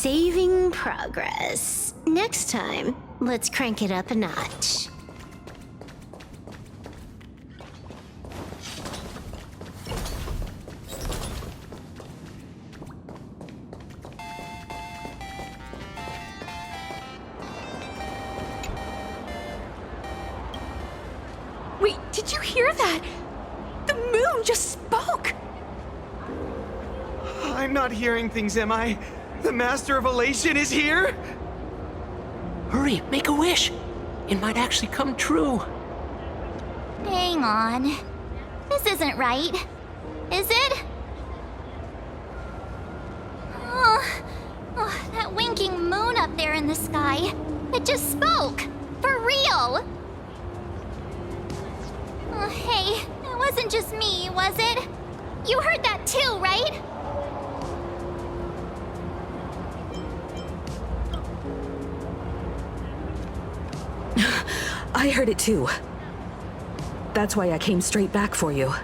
Saving progress. Next time, let's crank it up a notch. Wait, did you hear that? The moon just spoke! I'm not hearing things, am I? The Master of Elation is here? Hurry, make a wish. It might actually come true. Hang on. This isn't right. Is it? Oh, that winking moon up there in the sky. It just spoke. For real. Oh, hey, it wasn't just me, was it? You heard that too, right? I heard it too. That's why I came straight back for you.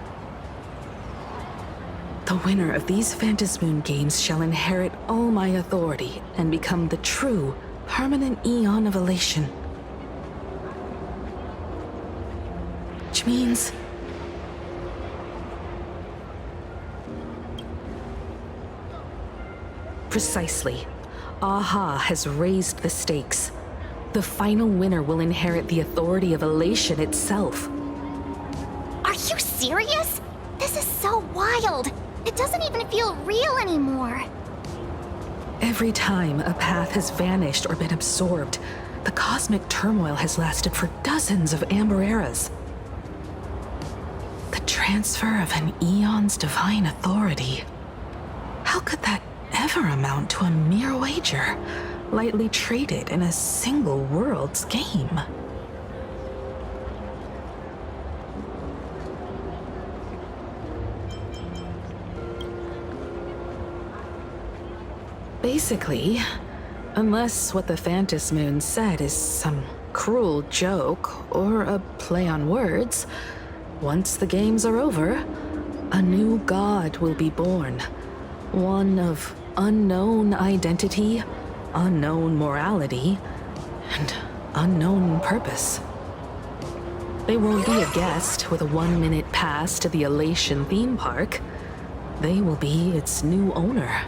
The winner of these Phantasmoon games shall inherit all my authority and become the true, permanent Eon of Elation. Which means... Precisely. Aha has raised the stakes. The final winner will inherit the authority of Elation itself. Are you serious? This is so wild. It doesn't even feel real anymore. Every time a path has vanished or been absorbed, the cosmic turmoil has lasted for dozens of Amber eras. The transfer of an Eon's divine authority. How could that ever amount to a mere wager, lightly traded in a single world's game? Basically, unless what the Phantasmoon said is some cruel joke or a play on words, once the games are over, a new god will be born. One of unknown identity, unknown morality, and unknown purpose. They won't be a guest with a 1-minute pass to the Elation theme park. They will be its new owner.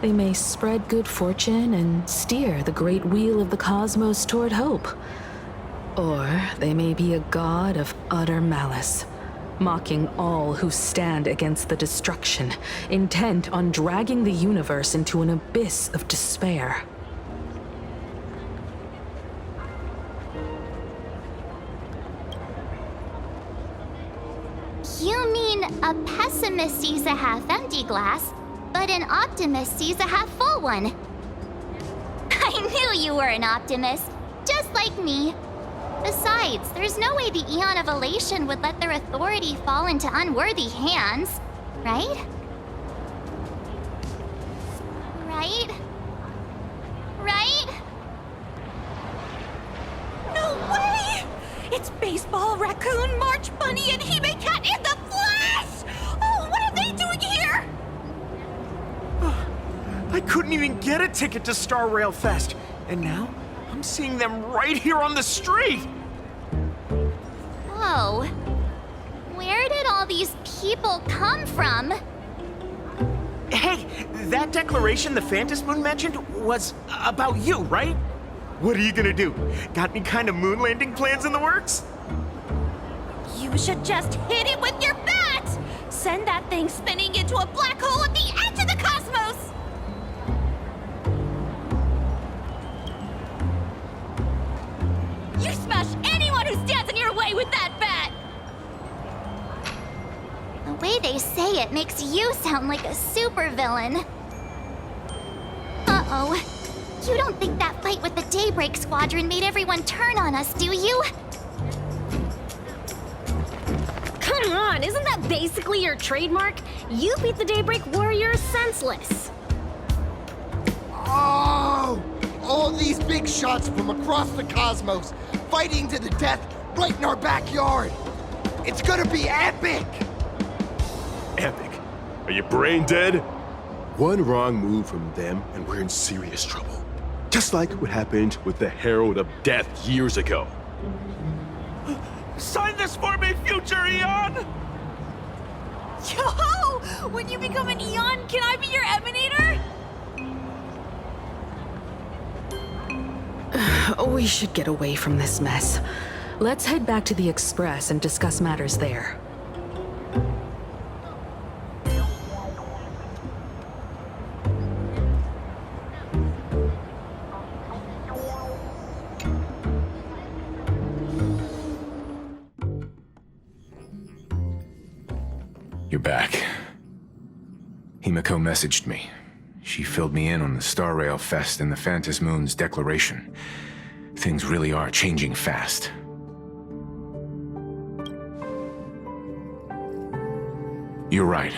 They may spread good fortune and steer the great wheel of the cosmos toward hope. Or they may be a god of utter malice, mocking all who stand against the destruction, intent on dragging the universe into an abyss of despair. You mean a pessimist sees a half-empty glass, but an optimist sees a half-full one. I knew you were an optimist, just like me. Besides, there's no way the Eon of Elation would let their authority fall into unworthy hands, right? Right? Right? No way! It's Baseball, Raccoon, March Bunny, and Hime Cat in the flesh! Oh, what are they doing here? I couldn't even get a ticket to Star Rail Fest, and now I'm seeing them right here on the street! Whoa. Where did all these people come from? Hey, that declaration the Phantasmoon mentioned was about you, right? What are you gonna do? Got any kind of moon landing plans in the works? You should just hit it with your bat! Send that thing spinning into a black hole at the edge of the cosmos! You smash anyone who stands in your way with that bat! The way they say it makes you sound like a supervillain. Uh-oh. You don't think that fight with the Daybreak Squadron made everyone turn on us, do you? Come on, isn't that basically your trademark? You beat the Daybreak Warriors senseless. Oh! All these big shots from across the cosmos, fighting to the death right in our backyard. It's gonna be epic! Epic? Are you brain dead? One wrong move from them and we're in serious trouble. Just like what happened with the Herald of Death years ago. Sign this for me, future Eon! Yo! When you become an Eon, can I be your Emanator? We should get away from this mess. Let's head back to the Express and discuss matters there. You're back. Himiko messaged me. She filled me in on the Star Rail Fest and the Phantom Moon's declaration. Things really are changing fast. You're right.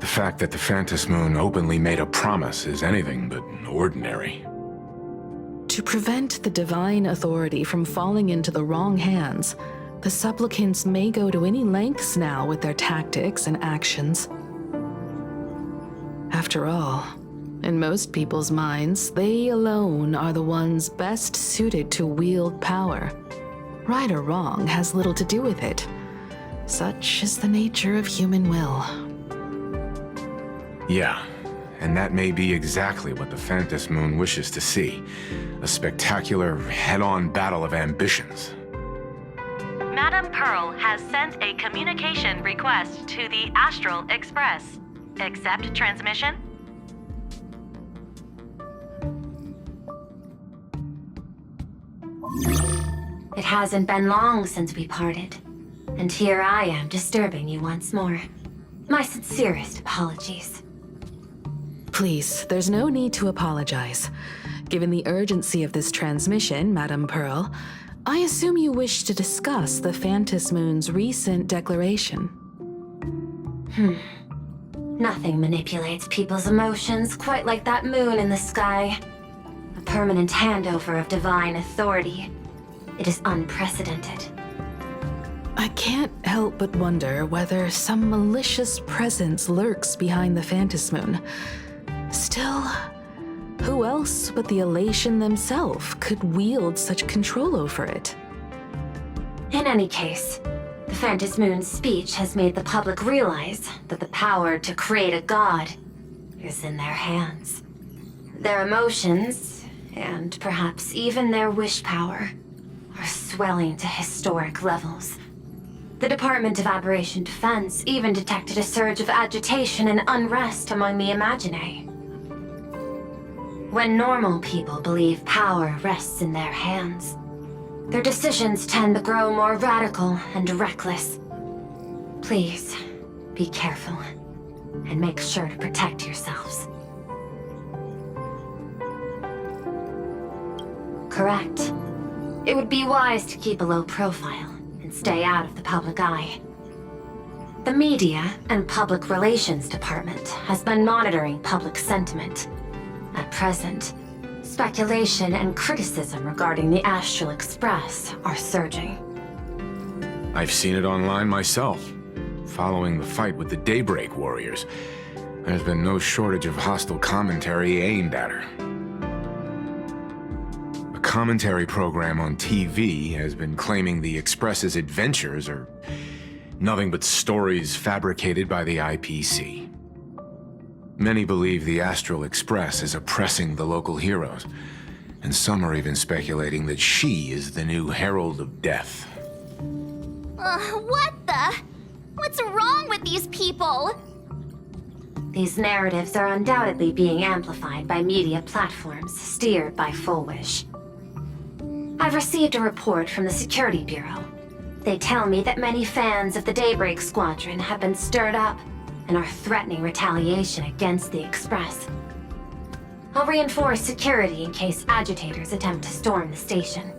The fact that the Phantom Moon openly made a promise is anything but ordinary. To prevent the divine authority from falling into the wrong hands, the supplicants may go to any lengths now with their tactics and actions. After all, in most people's minds, they alone are the ones best suited to wield power. Right or wrong has little to do with it. Such is the nature of human will. Yeah, and that may be exactly what the Phantom Moon wishes to see. A spectacular, head-on battle of ambitions. Madam Pearl has sent a communication request to the Astral Express. Accept transmission? It hasn't been long since we parted, and here I am disturbing you once more. My sincerest apologies. Please, there's no need to apologize. Given the urgency of this transmission, Madam Pearl, I assume you wish to discuss the Phantom Moon's recent declaration. Nothing manipulates people's emotions quite like that moon in the sky. A permanent handover of divine authority. It is unprecedented. I can't help but wonder whether some malicious presence lurks behind the Phantom Moon. Still, who else but the Elation themselves could wield such control over it? In any case, the Phantom Moon's speech has made the public realize that the power to create a god is in their hands. Their emotions, and perhaps even their wish power, are swelling to historic levels. The Department of Aberration Defense even detected a surge of agitation and unrest among the Imaginae. When normal people believe power rests in their hands, their decisions tend to grow more radical and reckless. Please, be careful, and make sure to protect yourselves. Correct. It would be wise to keep a low profile and stay out of the public eye. The Media and Public Relations Department has been monitoring public sentiment. At present, speculation and criticism regarding the Astral Express are surging. I've seen it online myself. Following the fight with the Daybreak Warriors, there's been no shortage of hostile commentary aimed at her. A commentary program on TV has been claiming the Express's adventures are nothing but stories fabricated by the IPC. Many believe the Astral Express is oppressing the local heroes, and some are even speculating that she is the new Herald of Death. What the? What's wrong with these people? These narratives are undoubtedly being amplified by media platforms steered by Full Wish. I've received a report from the Security Bureau. They tell me that many fans of the Daybreak Squadron have been stirred up and are threatening retaliation against the Express. I'll reinforce security in case agitators attempt to storm the station.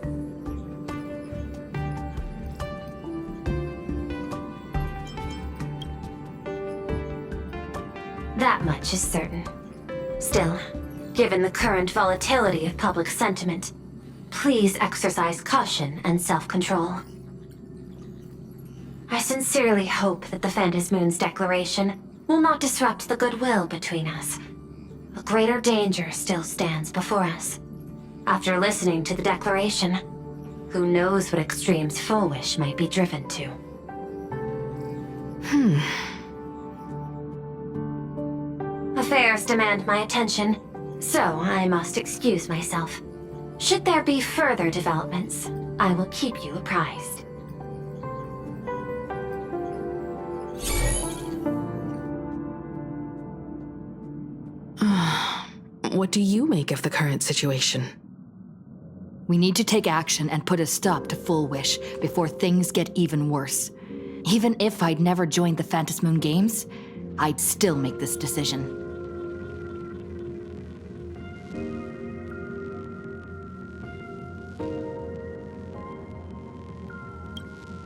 That much is certain. Still, given the current volatility of public sentiment, please exercise caution and self-control. I sincerely hope that the Phantom Moon's declaration will not disrupt the goodwill between us. A greater danger still stands before us. After listening to the declaration, who knows what extremes Full Wish might be driven to. Affairs demand my attention, so I must excuse myself. Should there be further developments, I will keep you apprised. What do you make of the current situation? We need to take action and put a stop to Full Wish before things get even worse. Even if I'd never joined the Phantom Moon Games, I'd still make this decision.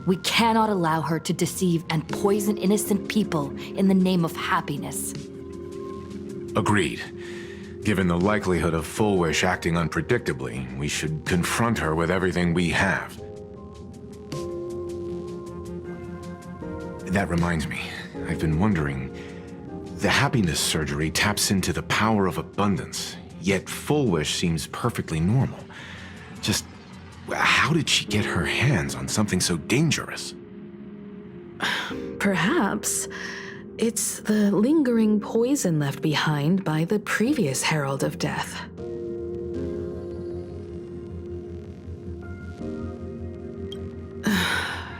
We cannot allow her to deceive and poison innocent people in the name of happiness. Agreed. Given the likelihood of Full Wish acting unpredictably, we should confront her with everything we have. That reminds me, I've been wondering, the happiness surgery taps into the power of abundance, yet Full Wish seems perfectly normal. Just, how did she get her hands on something so dangerous? Perhaps it's the lingering poison left behind by the previous Herald of Death.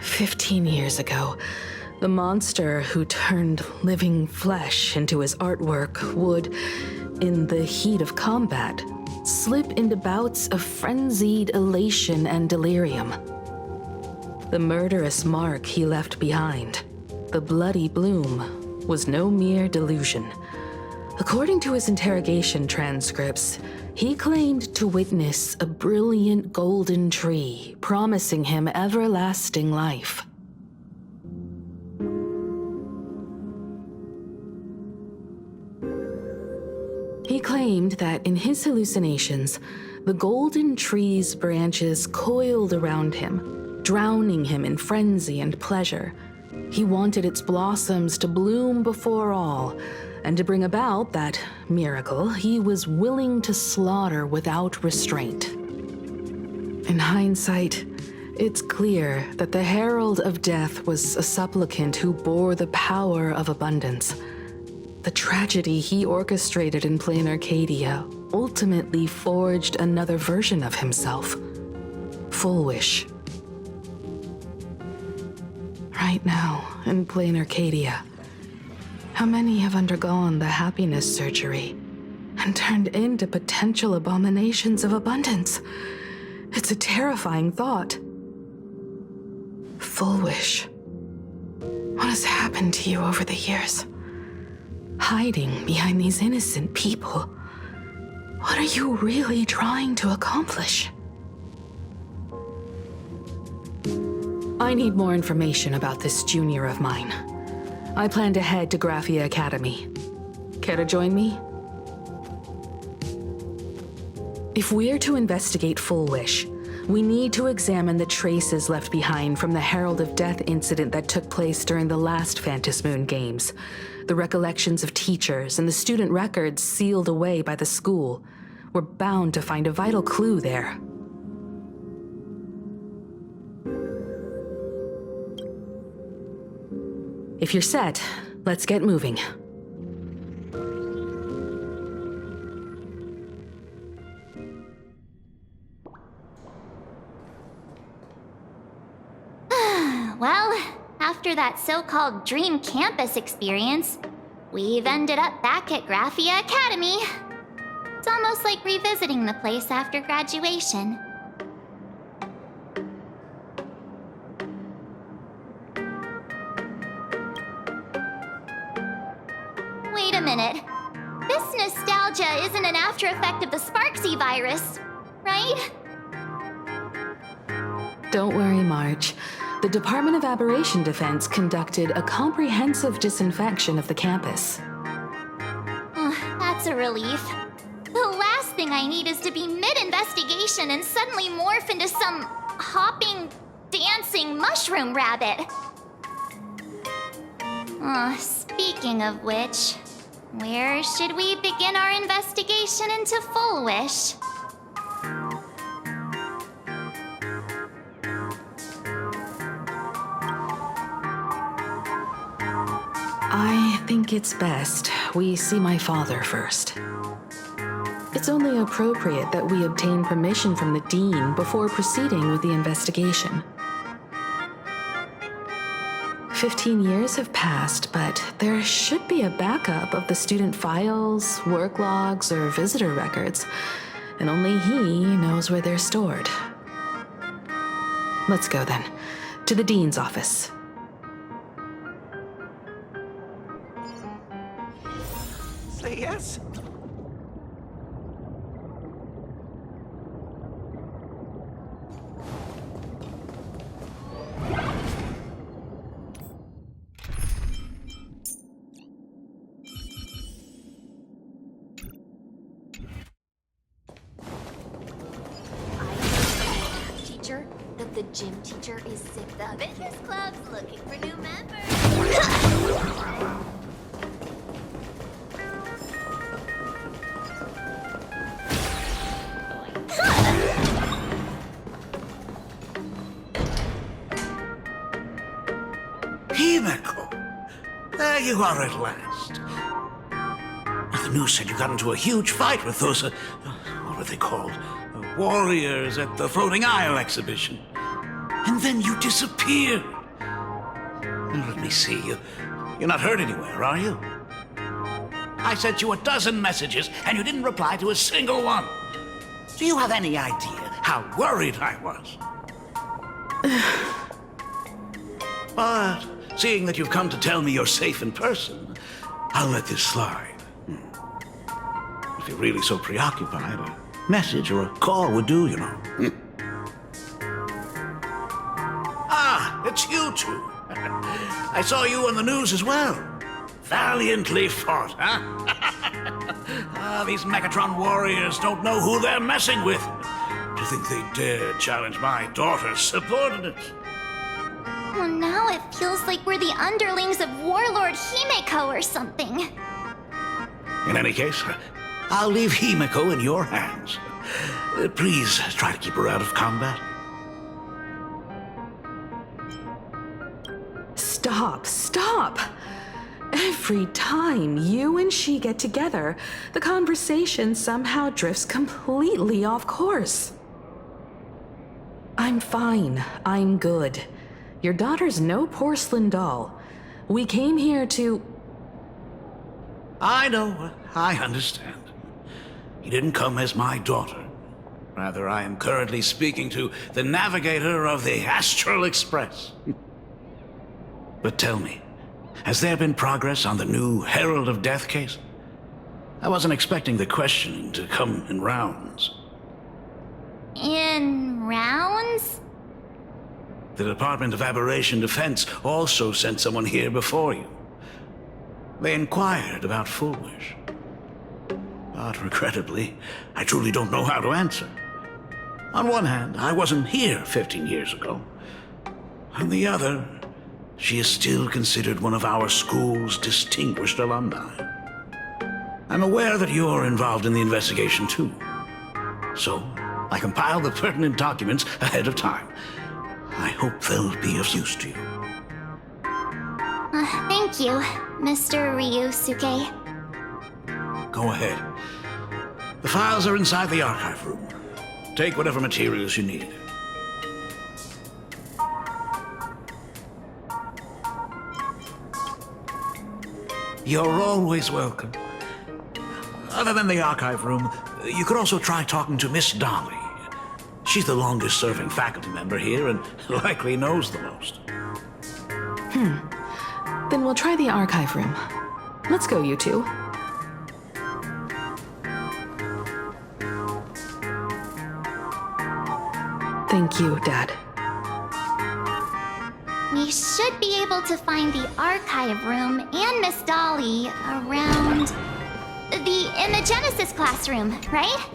"15 years ago, the monster who turned living flesh into his artwork would, in the heat of combat, slip into bouts of frenzied elation and delirium. The murderous mark he left behind, the bloody bloom, was no mere delusion. According to his interrogation transcripts, he claimed to witness a brilliant golden tree promising him everlasting life. He claimed that in his hallucinations, the golden tree's branches coiled around him, drowning him in frenzy and pleasure. He wanted its blossoms to bloom before all, and to bring about that miracle, he was willing to slaughter without restraint. In hindsight, it's clear that the Herald of Death was a supplicant who bore the power of abundance. The tragedy he orchestrated in plain Arcadia ultimately forged another version of himself, Full Wish. Right now, in plain Arcadia, how many have undergone the happiness surgery and turned into potential abominations of abundance? It's a terrifying thought. Full Wish, what has happened to you over the years? Hiding behind these innocent people, what are you really trying to accomplish? I need more information about this junior of mine. I plan to head to Graphia Academy. Care to join me? If we're to investigate Full Wish, we need to examine the traces left behind from the Herald of Death incident that took place during the last Phantom Moon Games. The recollections of teachers and the student records sealed away by the school. We're bound to find a vital clue there. If you're set, let's get moving. Well, after that so-called dream campus experience, we've ended up back at Graphia Academy. It's almost like revisiting the place after graduation. Wait a minute. This nostalgia isn't an after effect of the Sparksy virus, right? Don't worry, Marge. The Department of Aberration Defense conducted a comprehensive disinfection of the campus. That's a relief. The last thing I need is to be mid-investigation and suddenly morph into some hopping, dancing mushroom rabbit. Speaking of which, where should we begin our investigation into Full Wish? I think it's best we see my father first. It's only appropriate that we obtain permission from the dean before proceeding with the investigation. 15 years have passed, but there should be a backup of the student files, work logs, or visitor records, and only he knows where they're stored. Let's go then, to the dean's office. Say yes. Teacher, that the gym teacher is sick. The fitness club's looking for new members. Himeko! There you are at last. The news said you got into a huge fight with those, what were they called? Warriors at the Floating Isle exhibition. And then you disappeared. Let me see. You're not hurt anywhere, are you? I sent you a dozen messages, and you didn't reply to a single one. Do you have any idea how worried I was? But seeing that you've come to tell me you're safe in person, I'll let this slide. If you're really so preoccupied, a message or a call would do, you know. Ah, it's you two. I saw you on the news as well. Valiantly fought, huh? These Megatron warriors don't know who they're messing with. To think they dare challenge my daughter's subordinates. Well, now it feels like we're the underlings of Warlord Himeko or something. In any case, I'll leave Himeko in your hands. Please try to keep her out of combat. Stop! Every time you and she get together, the conversation somehow drifts completely off course. I'm fine. I'm good. Your daughter's no porcelain doll. We came here to... I know. I understand. You didn't come as my daughter. Rather, I am currently speaking to the navigator of the Astral Express. But tell me, has there been progress on the new Herald of Death case? I wasn't expecting the questioning to come in rounds. In rounds? The Department of Aberration Defense also sent someone here before you. They inquired about Full Wish. But regrettably, I truly don't know how to answer. On one hand, I wasn't here 15 years ago. On the other, she is still considered one of our school's distinguished alumni. I'm aware that you're involved in the investigation too. So, I compiled the pertinent documents ahead of time. I hope they'll be of use to you. Thank you, Mr. Ryusuke. Go ahead. The files are inside the archive room. Take whatever materials you need. You're always welcome. Other than the archive room, you could also try talking to Miss Dolly. She's the longest-serving faculty member here and likely knows the most. Then we'll try the archive room. Let's go, you two. Thank you, Dad. We should be able to find the archive room and Miss Dolly around the Imagenesis classroom, right?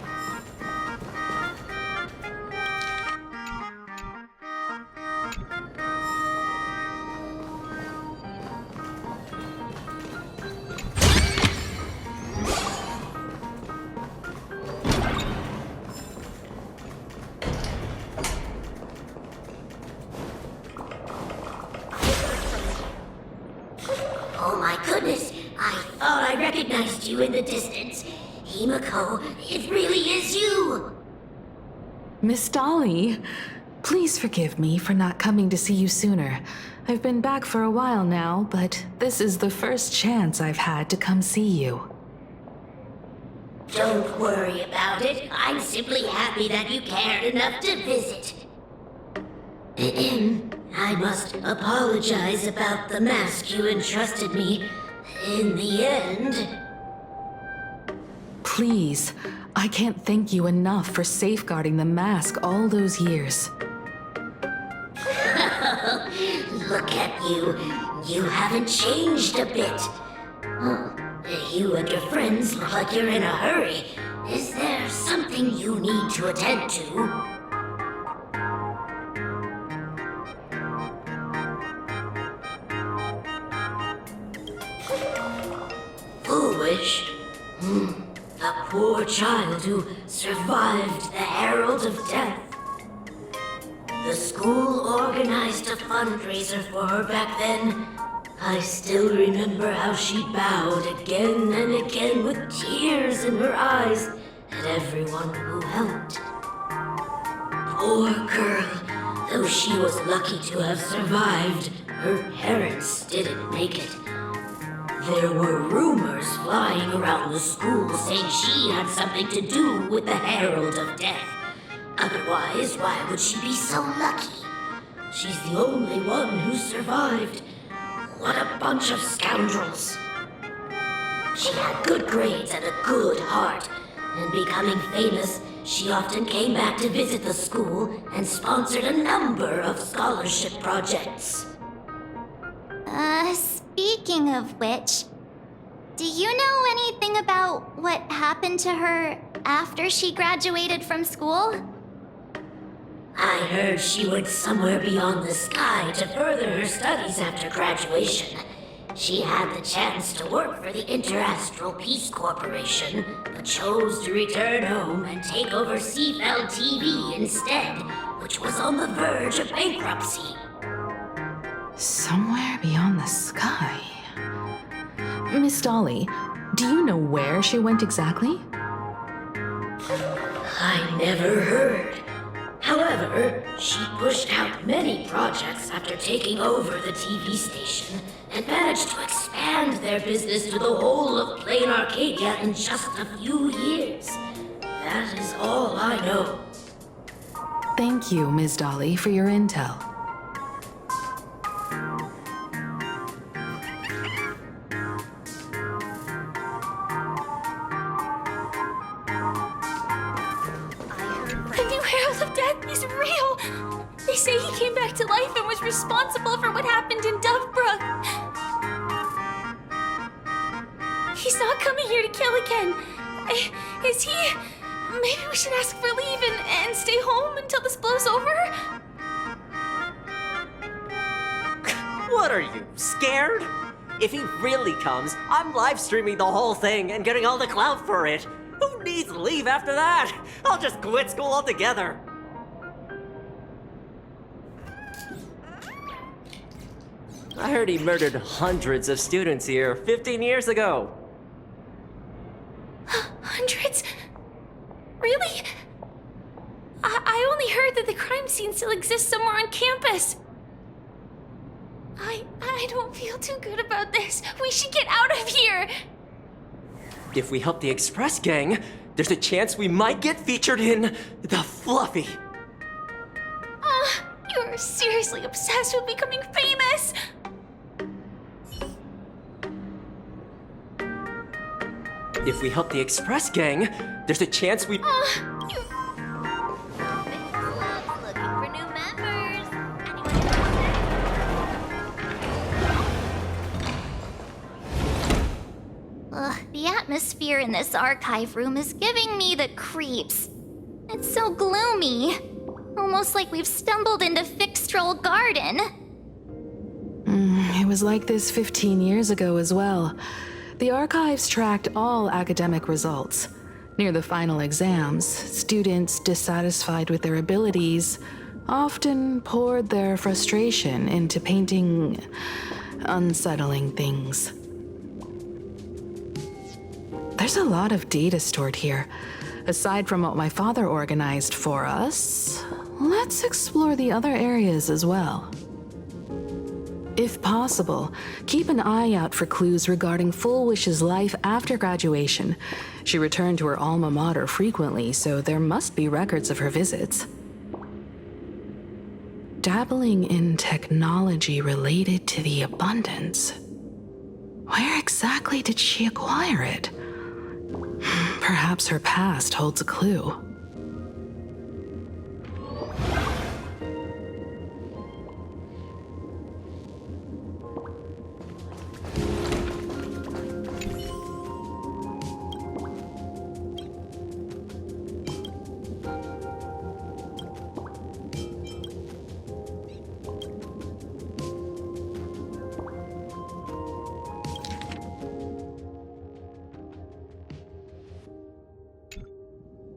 my goodness! I thought I recognized you in the distance. Himiko, it really is you! Miss Dolly, please forgive me for not coming to see you sooner. I've been back for a while now, but this is the first chance I've had to come see you. Don't worry about it. I'm simply happy that you cared enough to visit. I must apologize about the mask you entrusted me. In the end... Please, I can't thank you enough for safeguarding the mask all those years. Look at you. You haven't changed a bit. You and your friends look like you're in a hurry. Is there something you need to attend to? Foolish? The poor child who survived the Herald of Death. The school organized a fundraiser for her back then. I still remember how she bowed again and again with tears in her eyes at everyone who helped. Poor girl, though she was lucky to have survived, her parents didn't make it. There were rumors flying around the school saying she had something to do with the Herald of Death. Otherwise, why would she be so lucky? She's the only one who survived. What a bunch of scoundrels. She had good grades and a good heart, and becoming famous, she often came back to visit the school and sponsored a number of scholarship projects. Speaking of which, do you know anything about what happened to her after she graduated from school? I heard she went somewhere beyond the sky to further her studies after graduation. She had the chance to work for the Interastral Peace Corporation, but chose to return home and take over Seafell TV instead, which was on the verge of bankruptcy. Somewhere beyond the sky. Miss Dolly, do you know where she went exactly? I never heard. However, she pushed out many projects after taking over the TV station and managed to expand their business to the whole of Plain Arcadia in just a few years. That is all I know. Thank you, Ms. Dolly, for your intel. He's real! They say he came back to life and was responsible for what happened in Dovebrook. He's not coming here to kill again. Is he? Maybe we should ask for leave and stay home until this blows over? What are you, scared? If he really comes, I'm live streaming the whole thing and getting all the clout for it. Who needs leave after that? I'll just quit school altogether. I heard he murdered hundreds of students here 15 years ago. Hundreds? Really? I only heard that the crime scene still exists somewhere on campus. I don't feel too good about this. We should get out of here. If we help the Express Gang, there's a chance we might get featured in The Fluffy. You're seriously obsessed with becoming famous. If we help the Express Gang, there's a chance we... Looking for new members. The atmosphere in this archive room is giving me the creeps. It's so gloomy. Almost like we've stumbled into Fixtroll Garden. It was like this 15 years ago as well. The archives tracked all academic results. Near the final exams, students dissatisfied with their abilities often poured their frustration into painting unsettling things. There's a lot of data stored here. Aside from what my father organized for us, let's explore the other areas as well. If possible, keep an eye out for clues regarding Full Wish's life after graduation. She returned to her alma mater frequently, so there must be records of her visits. Dabbling in technology related to the abundance. Where exactly did she acquire it? Perhaps her past holds a clue.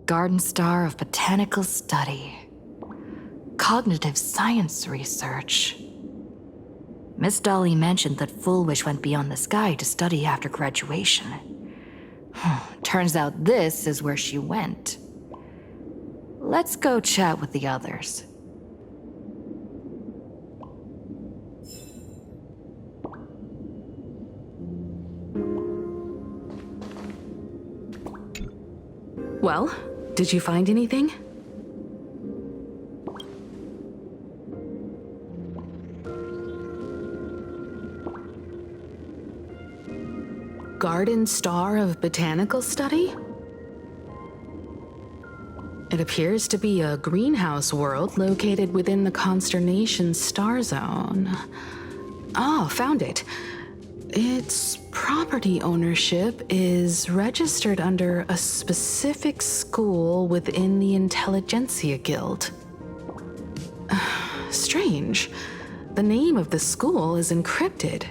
Garden Star of Botanical Study. Cognitive Science Research. Miss Dolly mentioned that Full Wish went beyond the sky to study after graduation. Turns out this is where she went. Let's go chat with the others. Well, did you find anything? Garden Star of Botanical Study? It appears to be a greenhouse world located within the consternation star zone. Oh, found it. Its property ownership is registered under a specific school within the Intelligentsia Guild. Strange. The name of the school is encrypted.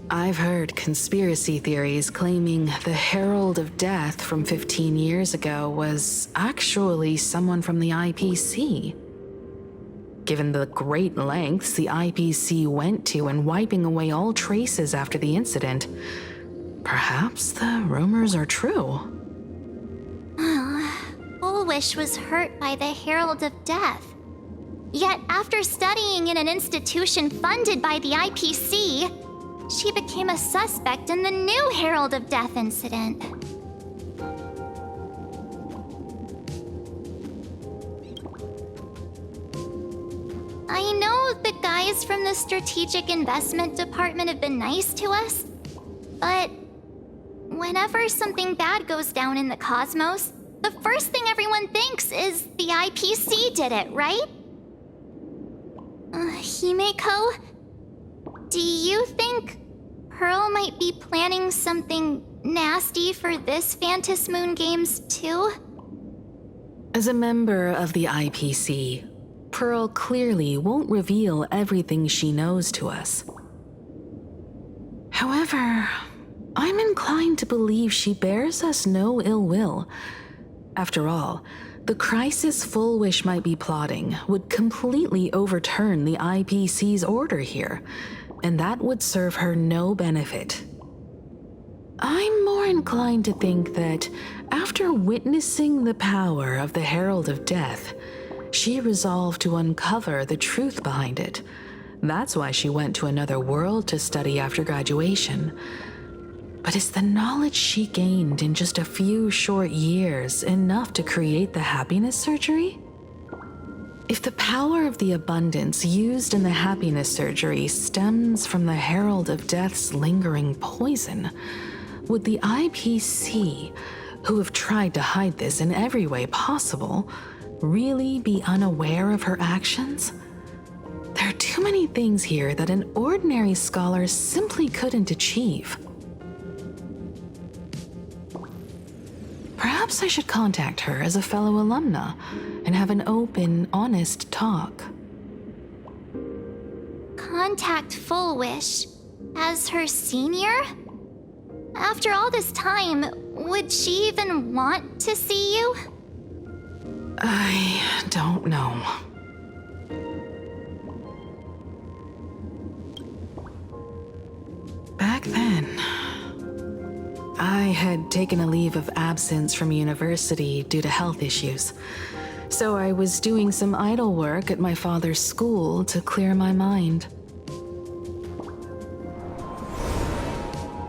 I've heard conspiracy theories claiming the Herald of Death from 15 years ago was actually someone from the IPC. Given the great lengths the IPC went to in wiping away all traces after the incident, perhaps the rumors are true. Full Wish was hurt by the Herald of Death. Yet after studying in an institution funded by the IPC, she became a suspect in the new Herald of Death incident. I know the guys from the Strategic Investment Department have been nice to us, but whenever something bad goes down in the cosmos, the first thing everyone thinks is the IPC did it, right? Himeko, do you think Pearl might be planning something nasty for this Phantom Moon Games too? As a member of the IPC, Pearl clearly won't reveal everything she knows to us. However, I'm inclined to believe she bears us no ill will. After all, the crisis Full Wish might be plotting would completely overturn the IPC's order here, and that would serve her no benefit. I'm more inclined to think that after witnessing the power of the Herald of Death, she resolved to uncover the truth behind it. That's why she went to another world to study after graduation. But is the knowledge she gained in just a few short years enough to create the happiness surgery? If the power of the abundance used in the happiness surgery stems from the Herald of Death's lingering poison, would the IPC, who have tried to hide this in every way possible, really be unaware of her actions? There are too many things here that an ordinary scholar simply couldn't achieve. Perhaps I should contact her as a fellow alumna and have an open, honest talk. Contact Full Wish as her senior? After all this time, would she even want to see you? I don't know. Back then, I had taken a leave of absence from university due to health issues, so I was doing some idle work at my father's school to clear my mind.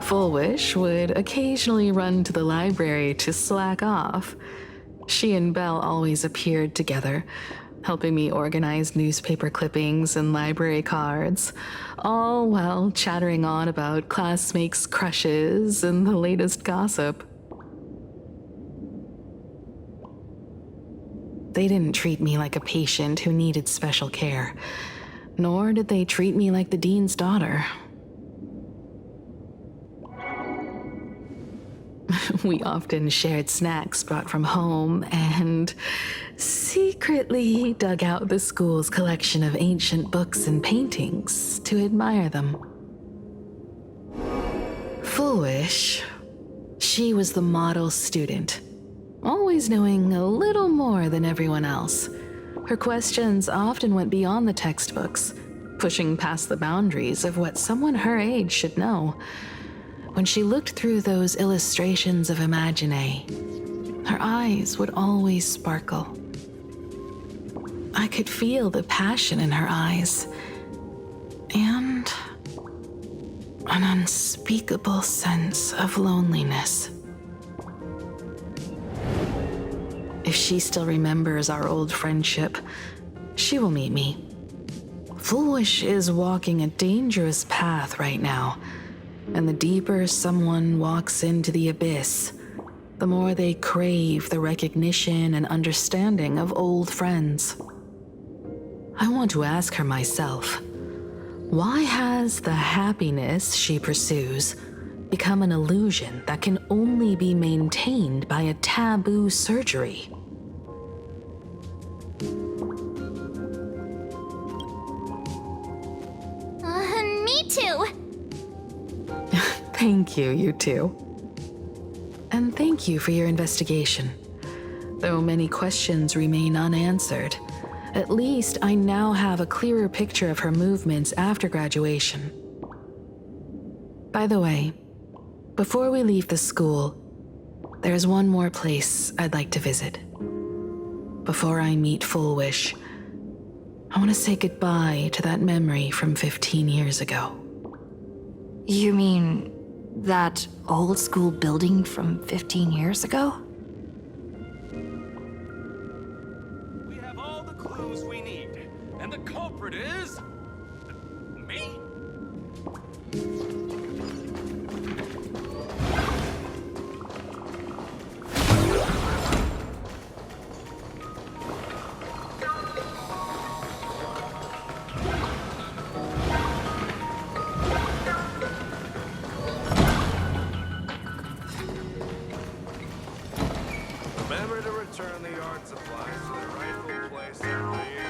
Fullwish would occasionally run to the library to slack off. She and Belle always appeared together, helping me organize newspaper clippings and library cards, all while chattering on about classmates' crushes and the latest gossip. They didn't treat me like a patient who needed special care, nor did they treat me like the dean's daughter. We often shared snacks brought from home and secretly dug out the school's collection of ancient books and paintings to admire them. Fullwish, she was the model student, always knowing a little more than everyone else. Her questions often went beyond the textbooks, pushing past the boundaries of what someone her age should know. When she looked through those illustrations of Imagine, her eyes would always sparkle. I could feel the passion in her eyes, and an unspeakable sense of loneliness. If she still remembers our old friendship, she will meet me. Fullwish is walking a dangerous path right now. And the deeper someone walks into the abyss, the more they crave the recognition and understanding of old friends. I want to ask her myself, why has the happiness she pursues become an illusion that can only be maintained by a taboo surgery? Me too. Thank you, you two. And thank you for your investigation. Though many questions remain unanswered, at least I now have a clearer picture of her movements after graduation. By the way, before we leave the school, there's one more place I'd like to visit. Before I meet Fullwish, I want to say goodbye to that memory from 15 years ago. You mean that old school building from 15 years ago? We have all the clues we need, and the culprit is... me? Remember to return the art supplies to their rightful place after use.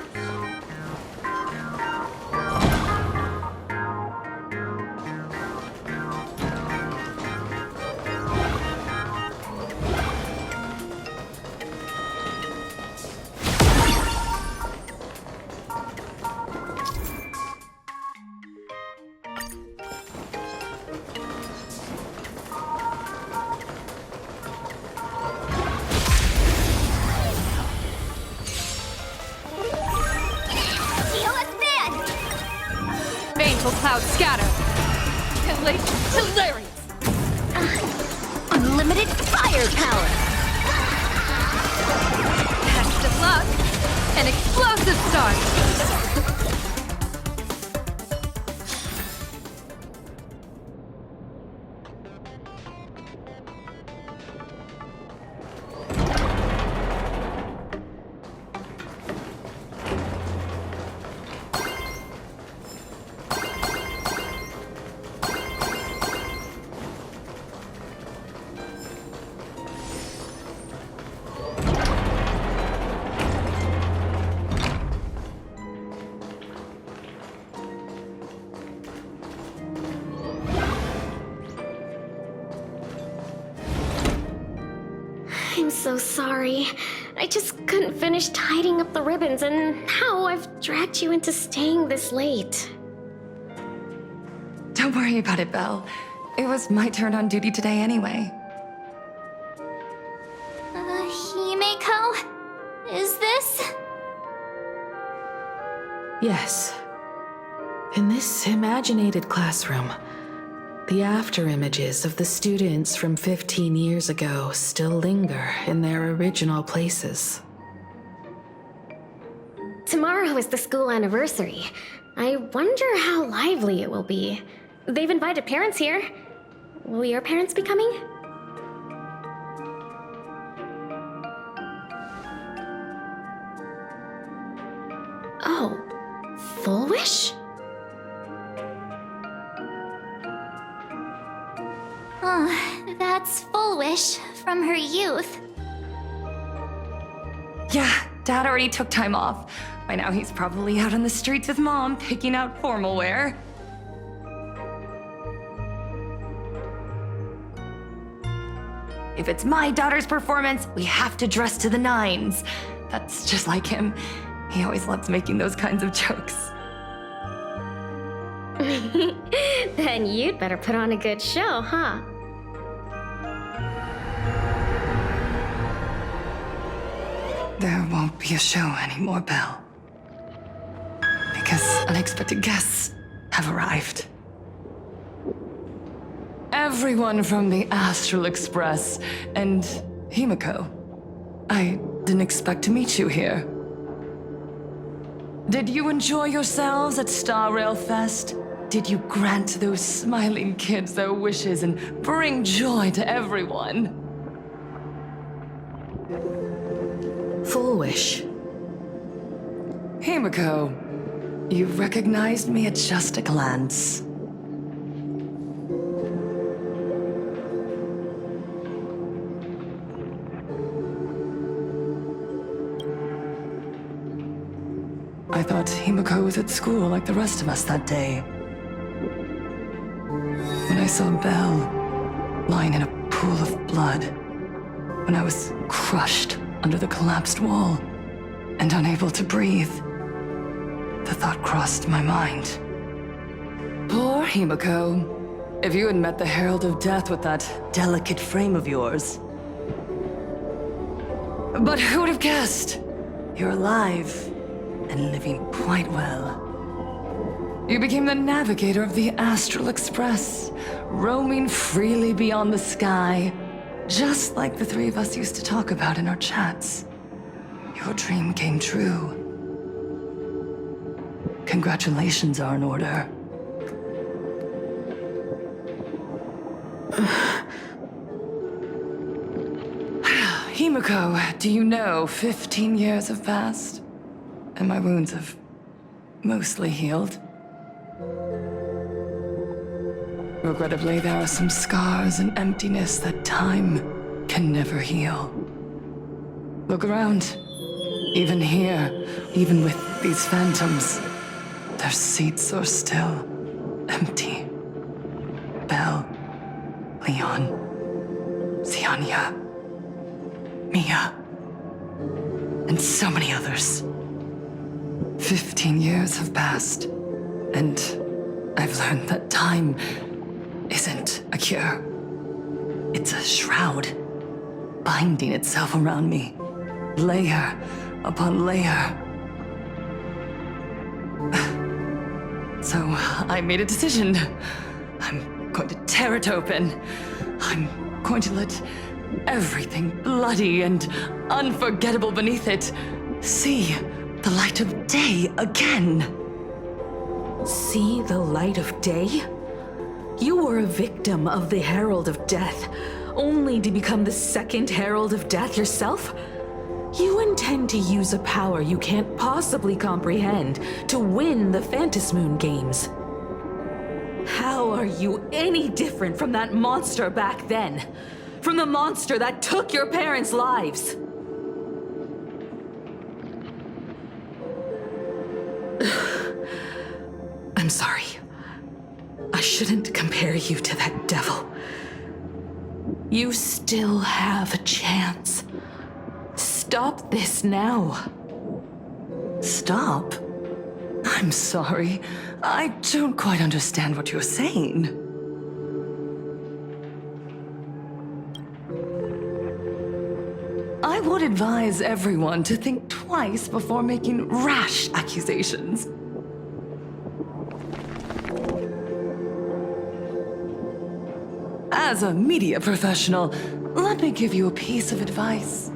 Clouds scatter. Hilarious. Unlimited firepower. Best of luck. An explosive start. I'm so sorry. I just couldn't finish tidying up the ribbons, and now I've dragged you into staying this late. Don't worry about it, Belle. It was my turn on duty today anyway. Yes. In this imaginated classroom, the after images of the students from 15 years ago still linger in their original places. Tomorrow is the school anniversary. I wonder how lively it will be. They've invited parents here. Will your parents be coming? Oh, Full Wish? Oh, that's Full Wish from her youth. Yeah, Dad already took time off. By now he's probably out on the streets with Mom, picking out formal wear. If it's my daughter's performance, we have to dress to the nines. That's just like him. He always loves making those kinds of jokes. Then you'd better put on a good show, huh? There won't be a show anymore, Belle. Because unexpected guests have arrived. Everyone from the Astral Express and Himiko. I didn't expect to meet you here. Did you enjoy yourselves at Star Rail Fest? Did you grant those smiling kids their wishes and bring joy to everyone? Full Wish. Himiko, you recognized me at just a glance. I thought Himiko was at school like the rest of us that day. When I saw Belle lying in a pool of blood, when I was crushed under the collapsed wall and unable to breathe, the thought crossed my mind. Poor Himiko. If you had met the Herald of Death with that delicate frame of yours. But who would have guessed? You're alive and living quite well. You became the navigator of the Astral Express, roaming freely beyond the sky, just like the three of us used to talk about in our chats. Your dream came true. Congratulations are in order. Himiko, do you know 15 years have passed? And my wounds have mostly healed. Regrettably, there are some scars and emptiness that time can never heal. Look around. Even here, even with these phantoms, their seats are still empty. Belle, Leon, Xianya, Mia, and so many others. 15 years have passed, and I've learned that time isn't a cure. It's a shroud, binding itself around me, layer upon layer. So I made a decision. I'm going to tear it open. I'm going to let everything bloody and unforgettable beneath it see the light of day again. See the light of day? You were a victim of the Herald of Death, only to become the second Herald of Death yourself? You intend to use a power you can't possibly comprehend to win the Phantasmoon Games. How are you any different from that monster back then? From the monster that took your parents' lives? I'm sorry. I shouldn't compare you to that devil. You still have a chance. Stop this now. Stop? I'm sorry. I don't quite understand what you're saying. I would advise everyone to think twice before making rash accusations. As a media professional, let me give you a piece of advice.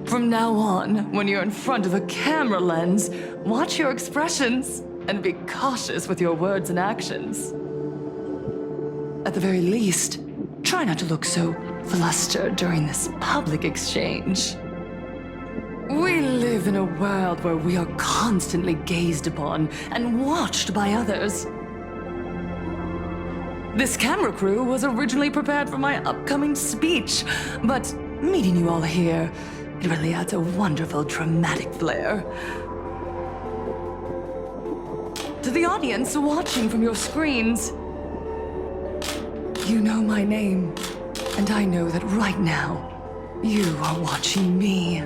From now on, when you're in front of a camera lens, watch your expressions and be cautious with your words and actions. At the very least, try not to look so flustered during this public exchange. We live in a world where we are constantly gazed upon and watched by others. This camera crew was originally prepared for my upcoming speech, but meeting you all here, it really adds a wonderful dramatic flair. To the audience watching from your screens, you know my name, and I know that right now, you are watching me.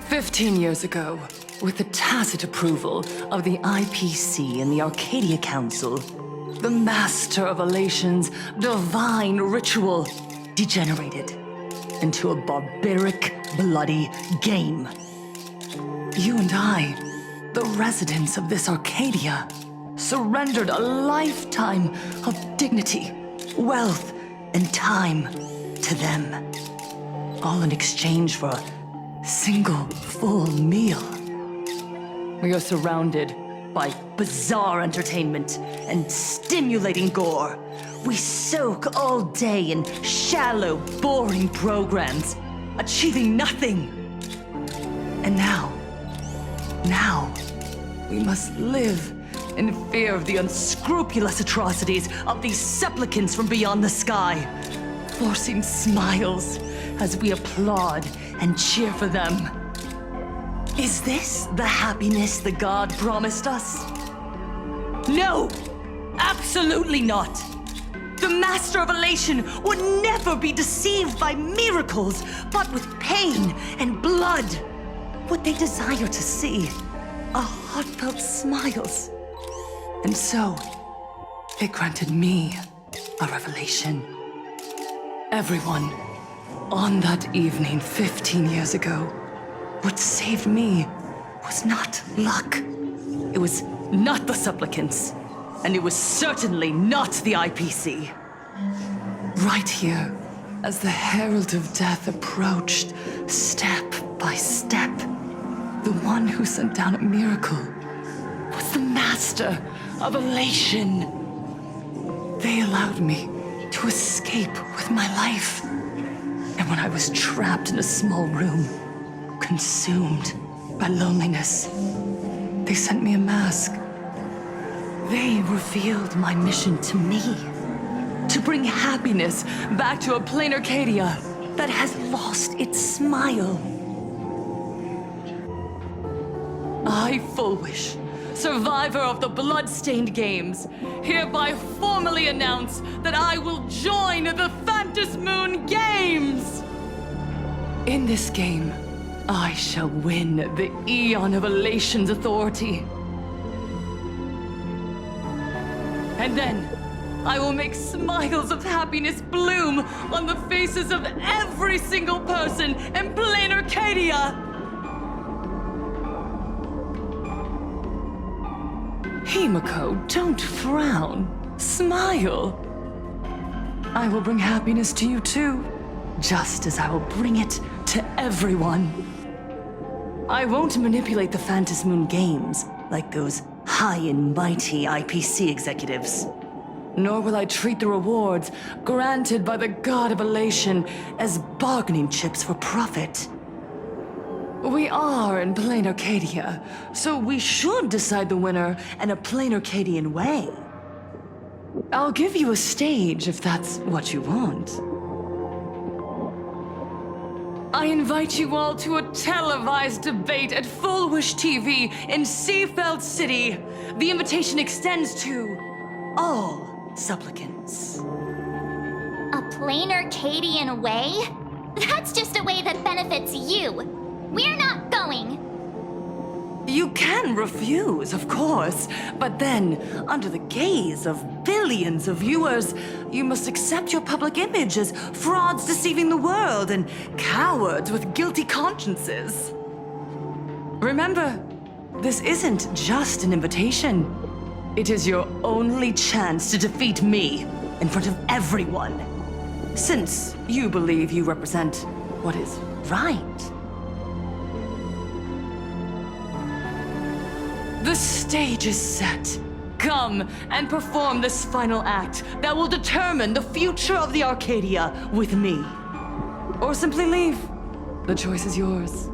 15 years ago, with the tacit approval of the IPC and the Arcadia Council, the Master of Elation's divine ritual degenerated into a barbaric, bloody game. You and I, the residents of this Arcadia, surrendered a lifetime of dignity, wealth, and time to them, all in exchange for a single full meal. We are surrounded by bizarre entertainment and stimulating gore. We soak all day in shallow, boring programs, achieving nothing. And now, we must live in fear of the unscrupulous atrocities of these supplicants from beyond the sky, forcing smiles as we applaud and cheer for them. Is this the happiness the god promised us? No! Absolutely not! The Master of Elation would never be deceived by miracles, but with pain and blood. What they desire to see are heartfelt smiles. And so, they granted me a revelation. Everyone, on that evening 15 years ago, what saved me was not luck. It was not the supplicants, and it was certainly not the IPC. Right here, as the Herald of Death approached, step by step, the one who sent down a miracle was the Master of Elation. They allowed me to escape with my life. And when I was trapped in a small room, consumed by loneliness, they sent me a mask. They revealed my mission to me, to bring happiness back to a plain Arcadia that has lost its smile. I, Fullwish, survivor of the blood-stained games, hereby formally announce that I will join the Phantom Moon Games! In this game, I shall win the Eon of Elation's authority. And then, I will make smiles of happiness bloom on the faces of every single person in plain Arcadia! Himiko, don't frown. Smile. I will bring happiness to you too, just as I will bring it to everyone. I won't manipulate the Phantom Moon Games like those high and mighty IPC executives. Nor will I treat the rewards granted by the God of Elation as bargaining chips for profit. We are in plain Arcadia, so we should decide the winner in a plain Arcadian way. I'll give you a stage if that's what you want. I invite you all to a televised debate at Fullwish TV in Seafeld City. The invitation extends to all supplicants. A plain Arcadian way? That's just a way that benefits you. We're not going. You can refuse, of course, but then, under the gaze of billions of viewers, you must accept your public image as frauds deceiving the world and cowards with guilty consciences. Remember, this isn't just an invitation. It is your only chance to defeat me in front of everyone. Since you believe you represent what is right. The stage is set. Come and perform this final act that will determine the future of the Arcadia with me. Or simply leave. The choice is yours.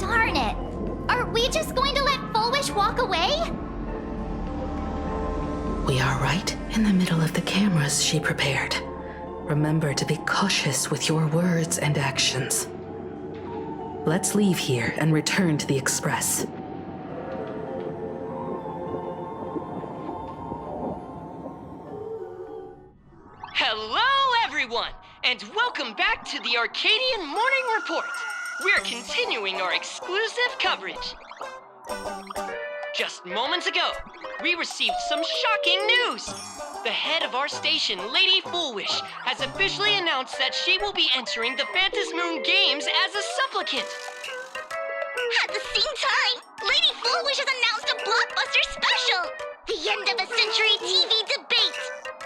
Darn it! Are we just going to let Fullwish walk away? We are right in the middle of the cameras she prepared. Remember to be cautious with your words and actions. Let's leave here and return to the Express. Hello, everyone, and welcome back to the Arcadian Morning Report. We're continuing our exclusive coverage. Just moments ago, we received some shocking news. The head of our station, Lady Fullwish, has officially announced that she will be entering the Phantom Moon Games as a supplicant. At the same time, Lady Fullwish has announced a blockbuster special! The end of a century TV debate!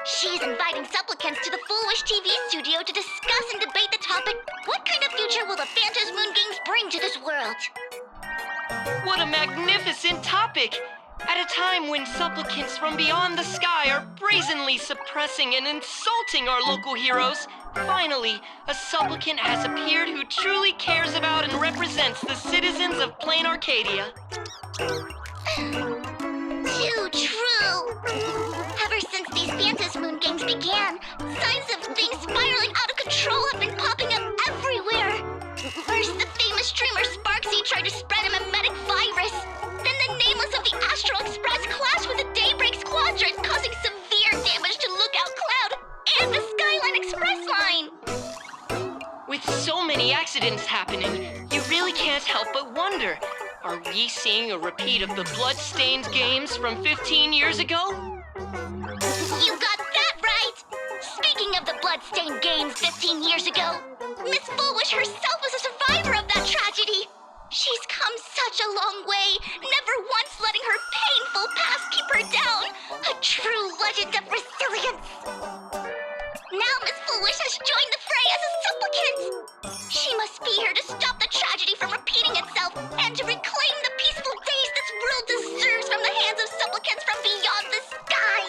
She's inviting supplicants to the Fullwish TV studio to discuss and debate the topic, what kind of future will the Phantom Moon Games bring to this world? What a magnificent topic! At a time when supplicants from beyond the sky are brazenly suppressing and insulting our local heroes, finally, a supplicant has appeared who truly cares about and represents the citizens of Plain Arcadia. Too true! Ever since these Phantom Moon Games began, signs of things spiraling out of control have been popping up everywhere. First, the famous streamer Sparksy tried to spread a mimetic virus. Then the nameless of the Astral Express clashed with the Daybreak Squadron, causing severe damage to Lookout Cloud and the Skyline Express line. With so many accidents happening, you really can't help but wonder, are we seeing a repeat of the blood-stained games from 15 years ago? You got that right! Speaking of the blood-stained games 15 years ago, Miss Fullwish herself was a survivor of that tragedy. She's come such a long way, never once letting her painful past keep her down. A true legend of resilience. Now Miss Fullwish has joined the fray as a supplicant. She must be here to stop the tragedy from repeating itself and to reclaim the peaceful days this world deserves from the hands of supplicants from beyond the sky.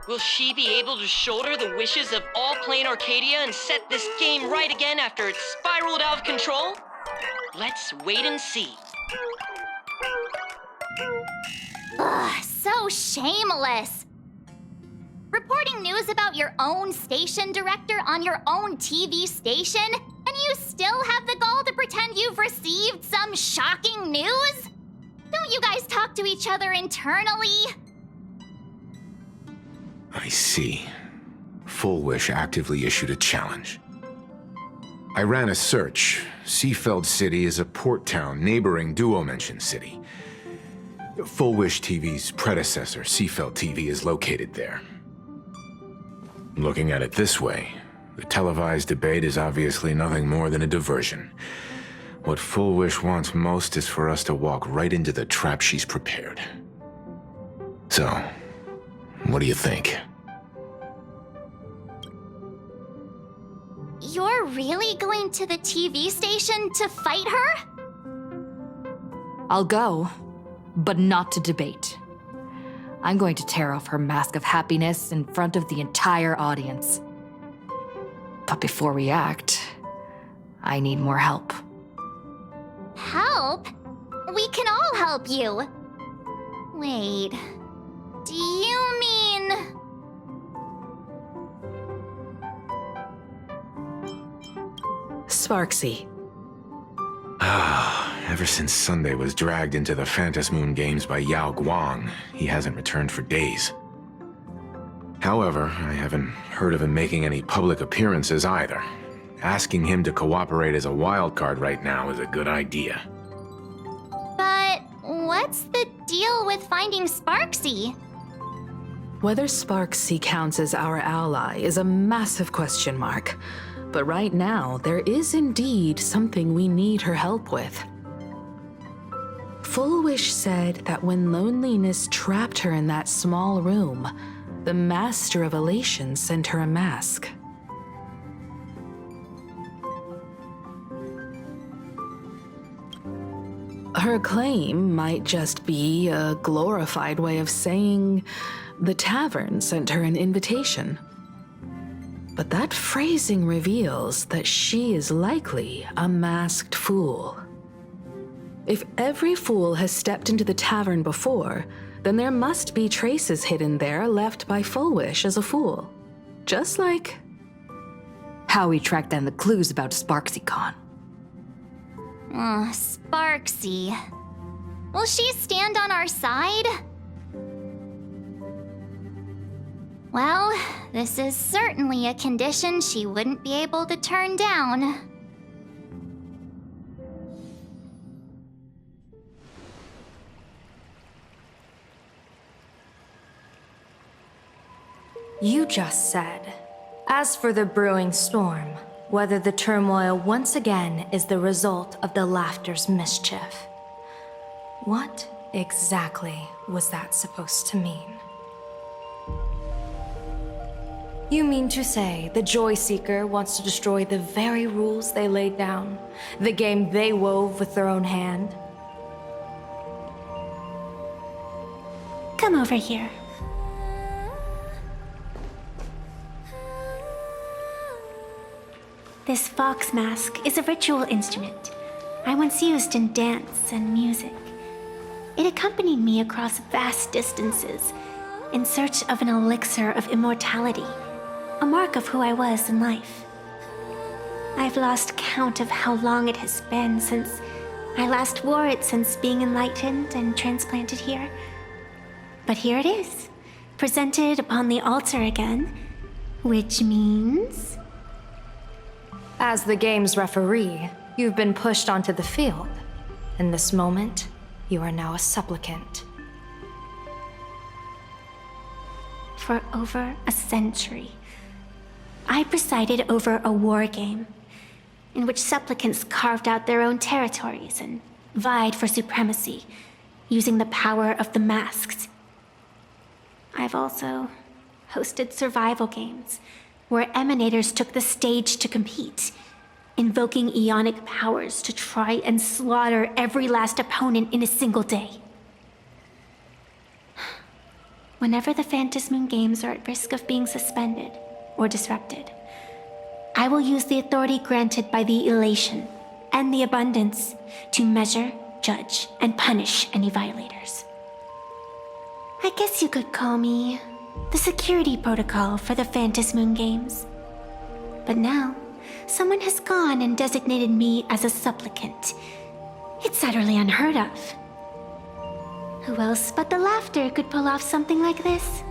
Will she be able to shoulder the wishes of all Plain Arcadia and set this game right again after it's spiraled out of control? Let's wait and see. Ugh, so shameless. Reporting news about your own station director on your own TV station, and you still have the gall to pretend you've received some shocking news? Don't you guys talk to each other internally? I see. Fullwish actively issued a challenge. I ran a search. Seafeld City is a port town neighboring Duo-Mention City. Fullwish TV's predecessor, Seafeld TV, is located there. Looking at it this way, the televised debate is obviously nothing more than a diversion. What Fullwish wants most is for us to walk right into the trap she's prepared. So, what do you think? You're really going to the TV station to fight her? I'll go, but not to debate. I'm going to tear off her mask of happiness in front of the entire audience. But before we act, I need more help. Help? We can all help you. Wait, do you mean... Sparksy. Ever since Sunday was dragged into the Phantom Moon Games by Yao Guang, he hasn't returned for days. However, I haven't heard of him making any public appearances either. Asking him to cooperate as a wildcard right now is a good idea. But what's the deal with finding Sparksy? Whether Sparksy counts as our ally is a massive question mark. But right now, there is indeed something we need her help with. Fullwish said that when loneliness trapped her in that small room, the Master of Elation sent her a mask. Her claim might just be a glorified way of saying the tavern sent her an invitation. But that phrasing reveals that she is likely a masked fool. If every fool has stepped into the tavern before, then there must be traces hidden there left by Fullwish as a fool. Just like how we tracked down the clues about SparksyCon. Sparksy. Will she stand on our side? Well, this is certainly a condition she wouldn't be able to turn down. You just said, as for the brewing storm, whether the turmoil once again is the result of the laughter's mischief. What exactly was that supposed to mean? You mean to say the Joy Seeker wants to destroy the very rules they laid down, the game they wove with their own hand? Come over here. This fox mask is a ritual instrument I once used in dance and music. It accompanied me across vast distances in search of an elixir of immortality, a mark of who I was in life. I've lost count of how long it has been since I last wore it since being enlightened and transplanted here. But here it is, presented upon the altar again, which means... As the game's referee, you've been pushed onto the field. In this moment, you are now a supplicant. For over a century, I presided over a war game in which supplicants carved out their own territories and vied for supremacy, using the power of the masks. I've also hosted survival games where emanators took the stage to compete, invoking eonic powers to try and slaughter every last opponent in a single day. Whenever the Phantom Moon games are at risk of being suspended or disrupted, I will use the authority granted by the Elation and the Abundance to measure, judge, and punish any violators. I guess you could call me the security protocol for the Phantom Moon games. But now, someone has gone and designated me as a supplicant. It's utterly unheard of. Who else but the laughter could pull off something like this?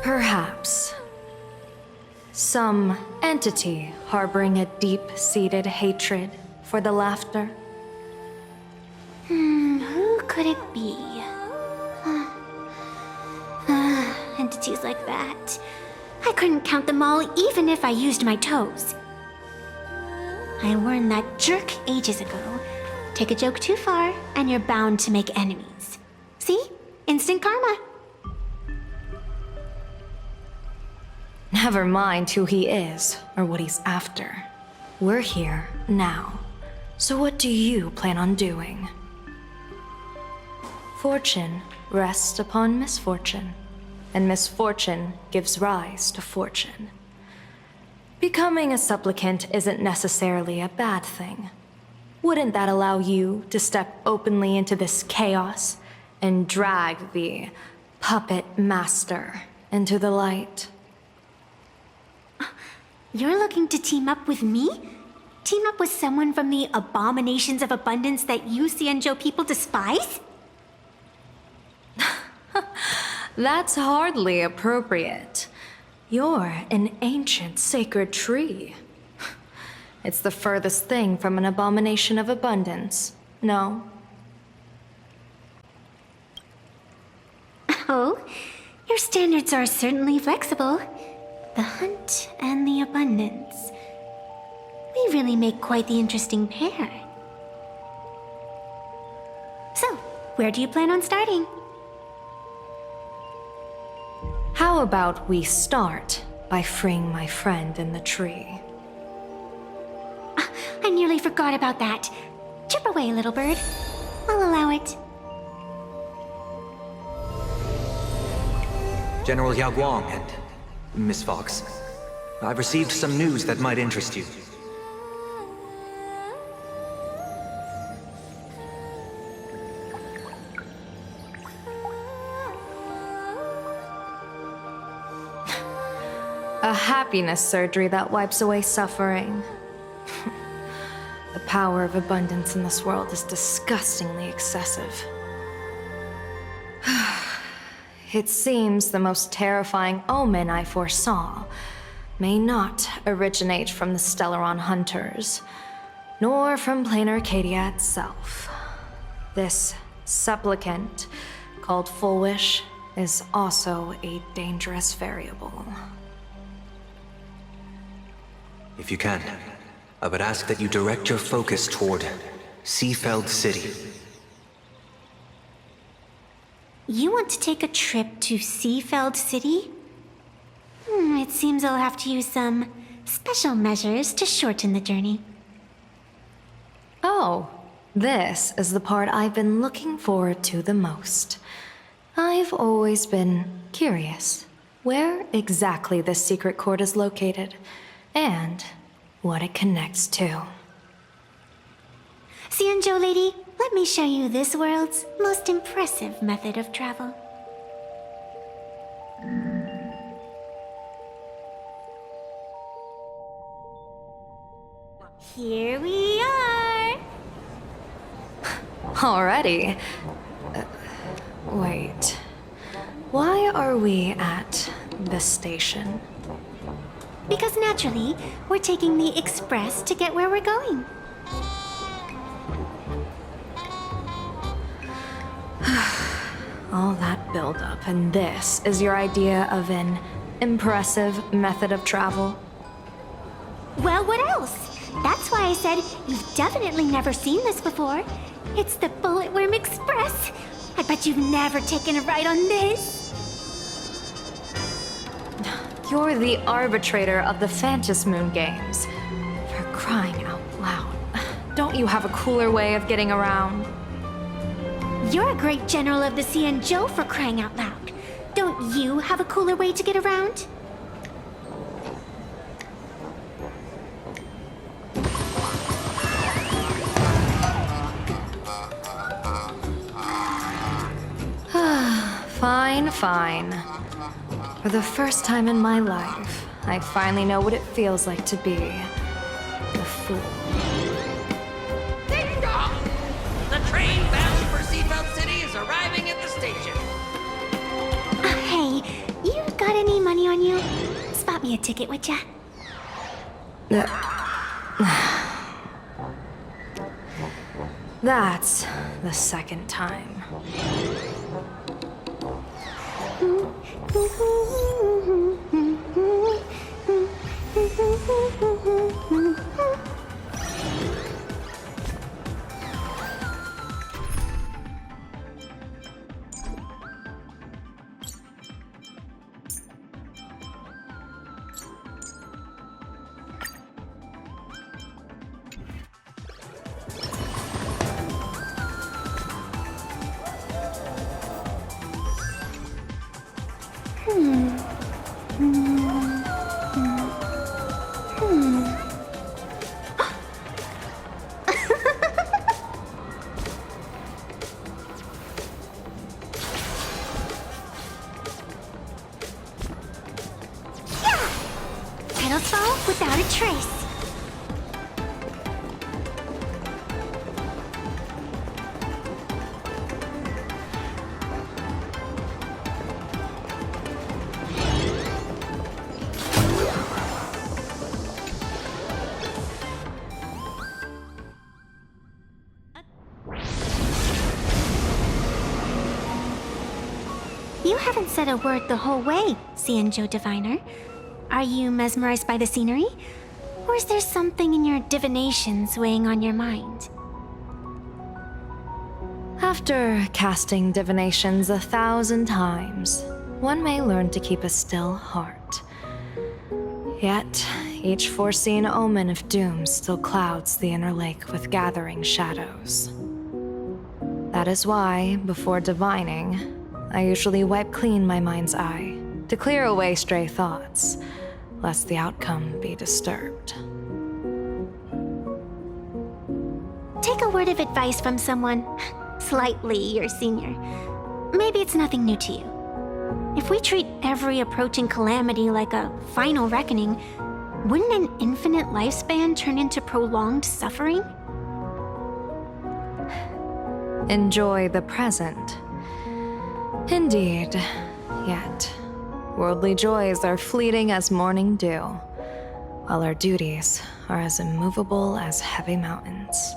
Perhaps. Some entity harboring a deep-seated hatred for the laughter. Who could it be? Entities like that. I couldn't count them all even if I used my toes. I learned that jerk ages ago. Take a joke too far, and you're bound to make enemies. See? Instant karma. Never mind who he is or what he's after. We're here now. So what do you plan on doing? Fortune rests upon misfortune, and misfortune gives rise to fortune. Becoming a supplicant isn't necessarily a bad thing. Wouldn't that allow you to step openly into this chaos and drag the puppet master into the light? You're looking to team up with me? Team up with someone from the abominations of abundance that you Xianzhou people despise? That's hardly appropriate. You're an ancient sacred tree. It's the furthest thing from an abomination of abundance, no? Oh, your standards are certainly flexible. The hunt and the abundance. We really make quite the interesting pair. Where do you plan on starting? How about we start by freeing my friend in the tree? I nearly forgot about that. Chip away, little bird. I'll allow it. General Yao Guang and Miss Fox, I've received some news that might interest you. A happiness surgery that wipes away suffering. The power of abundance in this world is disgustingly excessive. It seems the most terrifying omen I foresaw may not originate from the Stellaron hunters, nor from plain Arcadia itself. This supplicant, called Full Wish, is also a dangerous variable. If you can, I would ask that you direct your focus toward Seafeld City. You want to take a trip to Seafeld City? It seems I'll have to use some special measures to shorten the journey. Oh, this is the part I've been looking forward to the most. I've always been curious where exactly this secret court is located, and what it connects to. Xianzhou lady, let me show you this world's most impressive method of travel. Here we are! Already? Wait. Why are we at the station? Because naturally, we're taking the express to get where we're going. All that buildup, and this is your idea of an impressive method of travel? Well, what else? That's why I said you've definitely never seen this before. It's the Bulletworm Express. I bet you've never taken a ride on this. You're the arbitrator of the Fantasy Moon games. For crying out loud. Don't you have a cooler way of getting around? You're a great general of the Xianzhou, for crying out loud. Don't you have a cooler way to get around? Fine, fine. For the first time in my life, I finally know what it feels like to be the fool. Ding dong! The train bound for Seafeld City is arriving at the station. Hey, you got any money on you? Spot me a ticket, would ya? That's the second time. Petals fall without a trace. You haven't said a word the whole way, Xianzhou Diviner. Are you mesmerized by the scenery? Or is there something in your divinations weighing on your mind? After casting divinations 1,000 times, one may learn to keep a still heart. Yet, each foreseen omen of doom still clouds the inner lake with gathering shadows. That is why, before divining, I usually wipe clean my mind's eye to clear away stray thoughts, lest the outcome be disturbed. Take a word of advice from someone slightly your senior. Maybe it's nothing new to you. If we treat every approaching calamity like a final reckoning, wouldn't an infinite lifespan turn into prolonged suffering? Enjoy the present. Indeed, yet worldly joys are fleeting as morning dew, while our duties are as immovable as heavy mountains.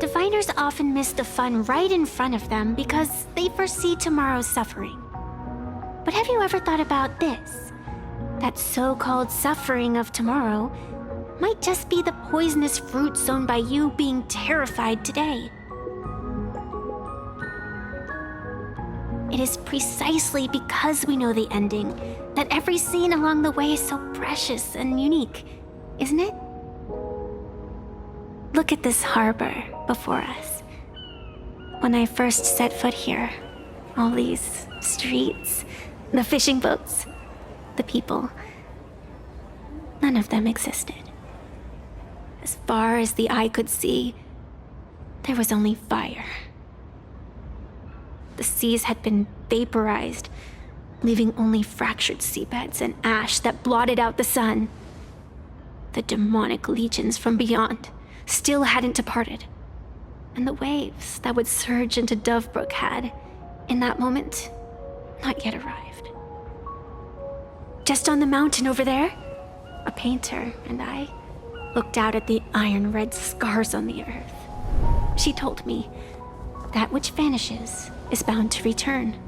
Diviners often miss the fun right in front of them because they foresee tomorrow's suffering. But have you ever thought about this? That so-called suffering of tomorrow might just be the poisonous fruit sown by you being terrified today. It is precisely because we know the ending that every scene along the way is so precious and unique, isn't it? Look at this harbor before us. When I first set foot here, all these streets, the fishing boats, the people, none of them existed. As far as the eye could see, there was only fire. The seas had been vaporized, leaving only fractured seabeds and ash that blotted out the sun. The demonic legions from beyond still hadn't departed, and the waves that would surge into Dovebrook had, in that moment, not yet arrived. Just on the mountain over there, a painter and I looked out at the iron-red scars on the earth. She told me, that which vanishes is bound to return.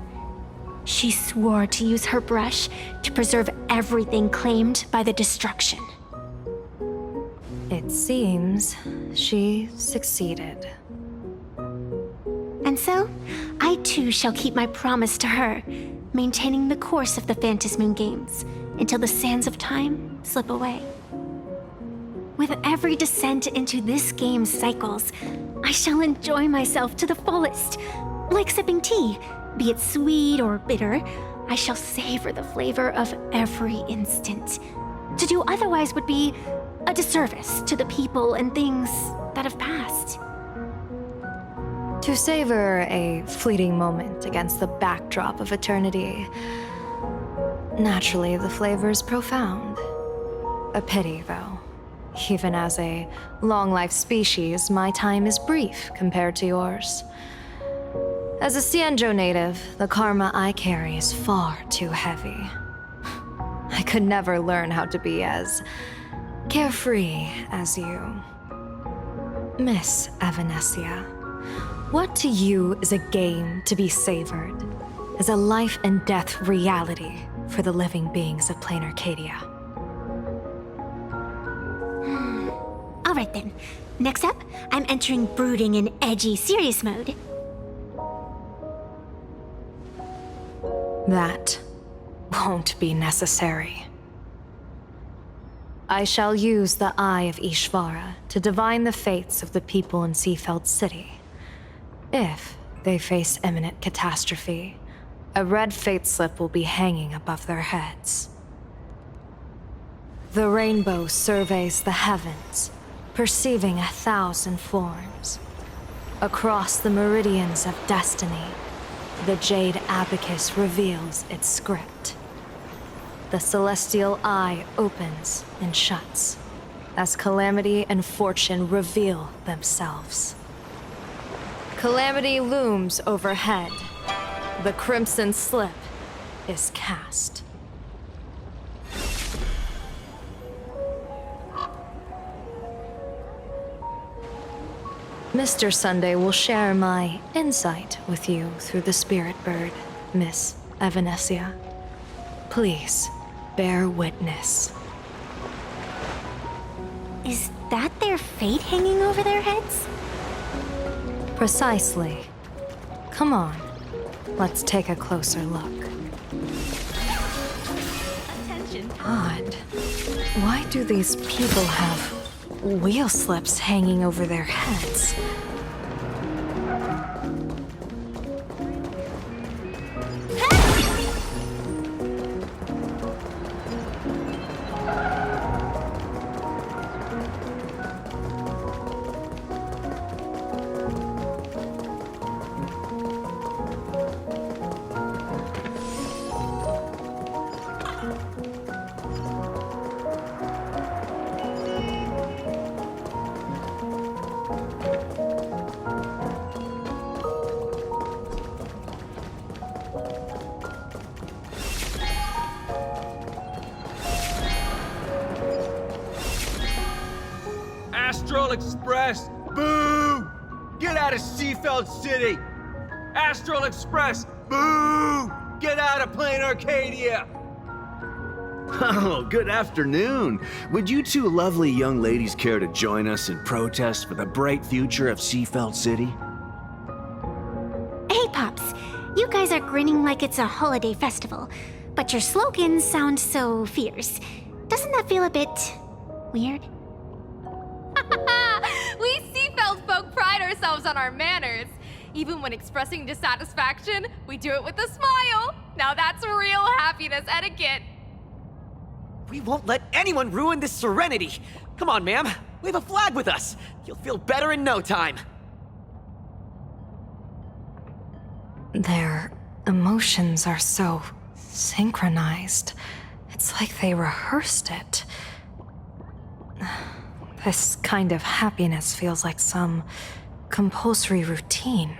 She swore to use her brush to preserve everything claimed by the destruction. It seems she succeeded. And so, I too shall keep my promise to her, maintaining the course of the Phantasmoon Games until the sands of time slip away. With every descent into this game's cycles, I shall enjoy myself to the fullest. Like sipping tea, be it sweet or bitter, I shall savor the flavor of every instant. To do otherwise would be a disservice to the people and things that have passed. To savor a fleeting moment against the backdrop of eternity, naturally the flavor is profound. A pity, though. Even as a long-life species, my time is brief compared to yours. As a Cienjo native, the karma I carry is far too heavy. I could never learn how to be as carefree as you. Miss Evanescia, what to you is a game to be savored, is a life and death reality for the living beings of plain Arcadia. Alright then, next up, I'm entering brooding and edgy serious mode. That won't be necessary. I shall use the Eye of Ishvara to divine the fates of the people in Seafeld City. If they face imminent catastrophe, a red fate slip will be hanging above their heads. The rainbow surveys the heavens, perceiving 1,000 forms. Across the meridians of destiny, the jade abacus reveals its script. The celestial eye opens and shuts as calamity and fortune reveal themselves. Calamity looms overhead. The crimson slip is cast. Mr. Sunday will share my insight with you through the spirit bird, Miss Evanescia. Please, bear witness. Is that their fate hanging over their heads? Precisely. Come on, let's take a closer look. Odd. Why do these people have wheel slips hanging over their heads? Astral Express! Boo! Get out of Seafeld City! Astral Express! Boo! Get out of Plain Arcadia! Oh, good afternoon. Would you two lovely young ladies care to join us in protest for the bright future of Seafeld City? Hey, Pops. You guys are grinning like it's a holiday festival, but your slogans sound so fierce. Doesn't that feel a bit weird? We Seafeld folk pride ourselves on our manners. Even when expressing dissatisfaction, we do it with a smile. Now that's real happiness etiquette. We won't let anyone ruin this serenity. Come on, ma'am. Wave a flag with us. You'll feel better in no time. Their emotions are so synchronized. It's like they rehearsed it. This kind of happiness feels like some compulsory routine.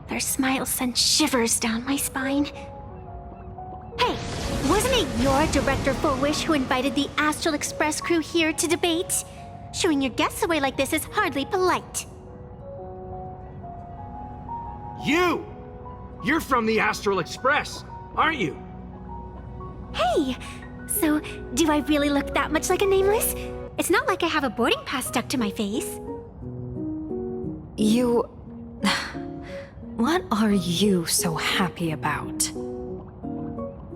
Their smiles send shivers down my spine. Hey, wasn't it your Director Fullwish who invited the Astral Express crew here to debate? Shooing your guests away like this is hardly polite. You! You're from the Astral Express, aren't you? Hey! So, do I really look that much like a nameless? It's not like I have a boarding pass stuck to my face. You... What are you so happy about?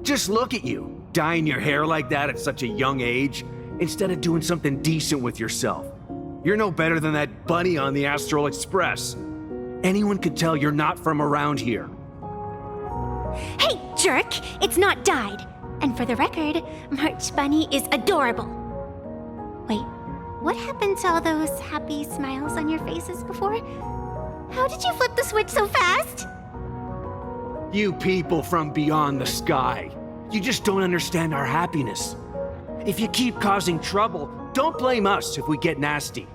Just look at you, dyeing your hair like that at such a young age, instead of doing something decent with yourself. You're no better than that bunny on the Astral Express. Anyone could tell you're not from around here. Hey, jerk! It's not dyed! And for the record, March Bunny is adorable. Wait, what happened to all those happy smiles on your faces before? How did you flip the switch so fast? You people from beyond the sky. You just don't understand our happiness. If you keep causing trouble, don't blame us if we get nasty.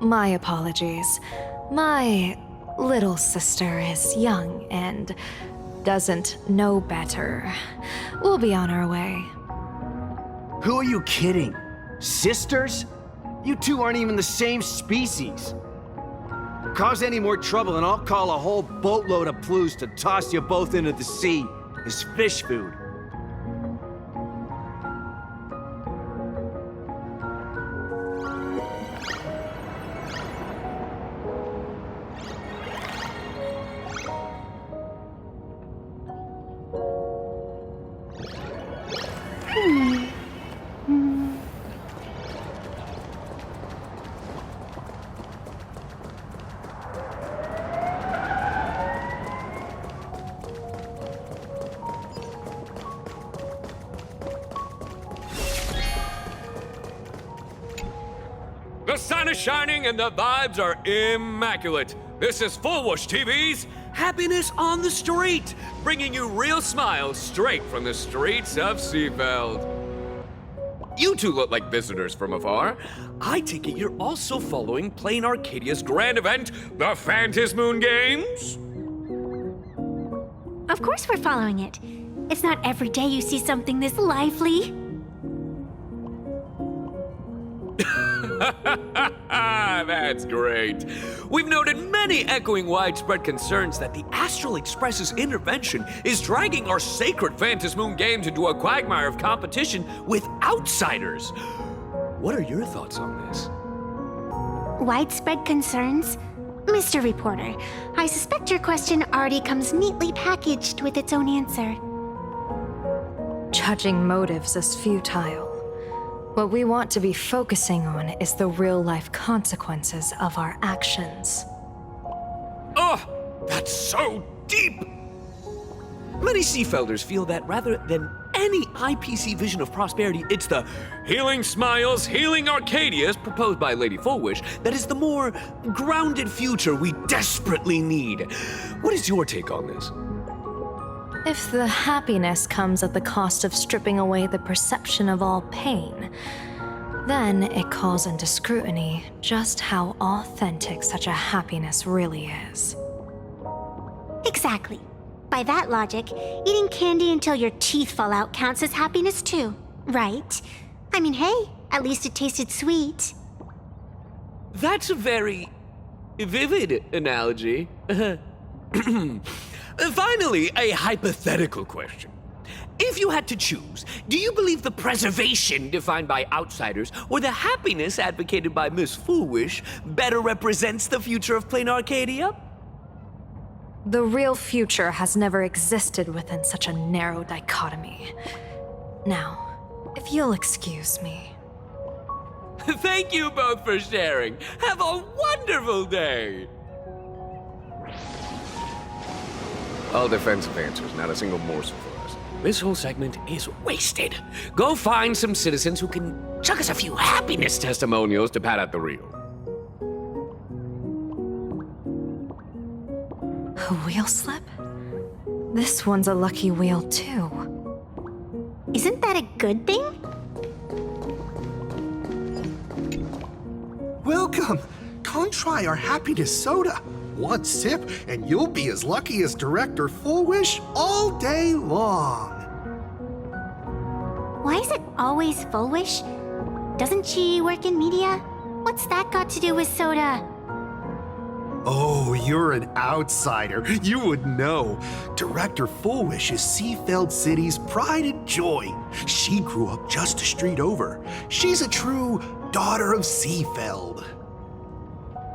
My apologies. My little sister is young and doesn't know better. We'll be on our way. Who are you kidding? Sisters? You two aren't even the same species. Cause any more trouble and I'll call a whole boatload of Plues to toss you both into the sea as fish food. The sun is shining and the vibes are immaculate. This is Fullwish TV's Happiness on the Street, bringing you real smiles straight from the streets of Seafeld. You two look like visitors from afar. I take it you're also following Plain Arcadia's grand event, the Phantasmoon Games? Of course we're following it. It's not every day you see something this lively. That's great. We've noted many echoing widespread concerns that the Astral Express's intervention is dragging our sacred Phantasmoon Games into a quagmire of competition with outsiders. What are your thoughts on this? Widespread concerns? Mr. Reporter, I suspect your question already comes neatly packaged with its own answer. Judging motives is futile. What we want to be focusing on is the real-life consequences of our actions. Oh, that's so deep! Many Seafelders feel that rather than any IPC vision of prosperity, it's the healing smiles, healing Arcadias proposed by Lady Fullwish that is the more grounded future we desperately need. What is your take on this? If the happiness comes at the cost of stripping away the perception of all pain, then it calls into scrutiny just how authentic such a happiness really is. Exactly. By that logic, eating candy until your teeth fall out counts as happiness too, right? I mean, hey, at least it tasted sweet. That's a very vivid analogy. Finally, a hypothetical question. If you had to choose, do you believe the preservation defined by outsiders or the happiness advocated by Miss Foolish better represents the future of plain Arcadia? The real future has never existed within such a narrow dichotomy. Now, if you'll excuse me. Thank you both for sharing. Have a wonderful day! All defensive answers, not a single morsel for us. This whole segment is wasted. Go find some citizens who can chuck us a few happiness testimonials to pad out the reel. A wheel slip? This one's a lucky wheel too. Isn't that a good thing? Welcome! Come try our happiness soda. One sip, and you'll be as lucky as Director Fullwish all day long. Why is it always Fullwish? Doesn't she work in media? What's that got to do with soda? Oh, you're an outsider. You would know. Director Fullwish is Seafeld City's pride and joy. She grew up just a street over. She's a true daughter of Seafeld.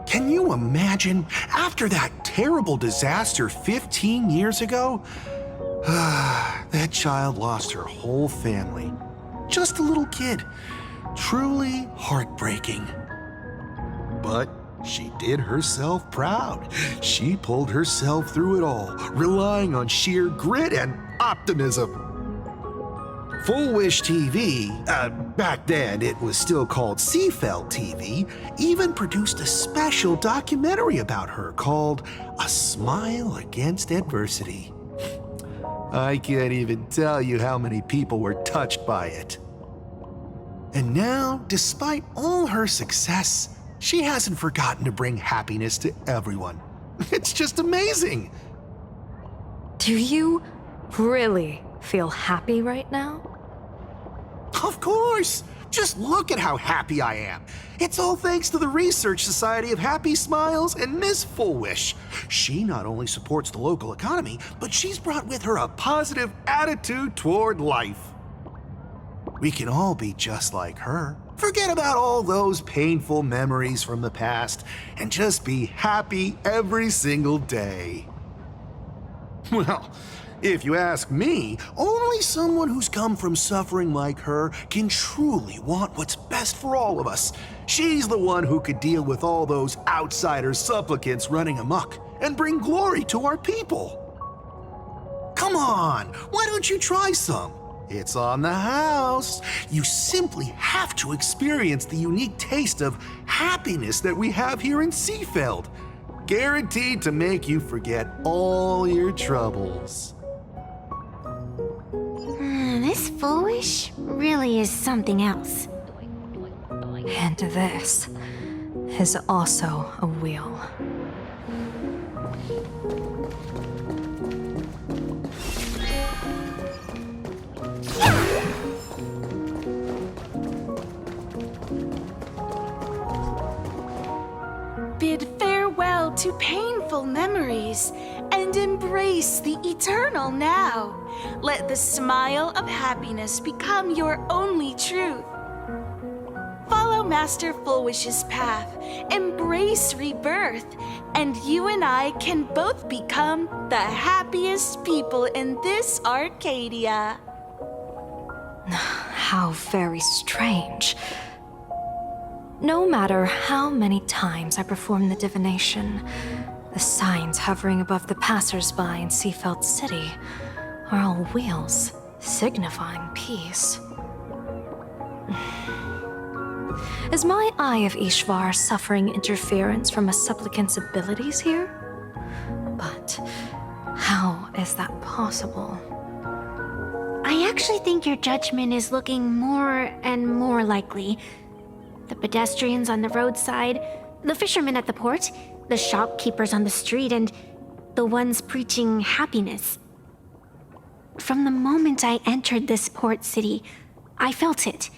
Can you imagine, after that terrible disaster 15 years ago, that child lost her whole family. Just a little kid. Truly heartbreaking. But she did herself proud. She pulled herself through it all, relying on sheer grit and optimism. Fullwish TV, back then it was still called Seafeld TV, even produced a special documentary about her called A Smile Against Adversity. I can't even tell you how many people were touched by it. And now, despite all her success, she hasn't forgotten to bring happiness to everyone. It's just amazing. Do you really feel happy right now? Of course! Just look at how happy I am. It's all thanks to the Research Society of Happy Smiles and Miss Fullwish. She not only supports the local economy, but she's brought with her a positive attitude toward life. We can all be just like her. Forget about all those painful memories from the past and just be happy every single day. Well, if you ask me, only someone who's come from suffering like her can truly want what's best for all of us. She's the one who could deal with all those outsider supplicants running amok and bring glory to our people. Come on, why don't you try some? It's on the house. You simply have to experience the unique taste of happiness that we have here in Seafeld. Guaranteed to make you forget all your troubles. This Fullwish really is something else. And this is also a wheel. Bid farewell to painful memories and embrace the eternal now. Let the smile of happiness become your only truth. Master Fullwish's path, embrace rebirth, and you and I can both become the happiest people in this Arcadia. How very strange. No matter how many times I perform the divination, the signs hovering above the passers-by in Seafeld City are all wheels, signifying peace. Is my Eye of Ishvar suffering interference from a supplicant's abilities here? But how is that possible? I actually think your judgment is looking more and more likely. The pedestrians on the roadside, the fishermen at the port, the shopkeepers on the street, and the ones preaching happiness. From the moment I entered this port city, I felt it.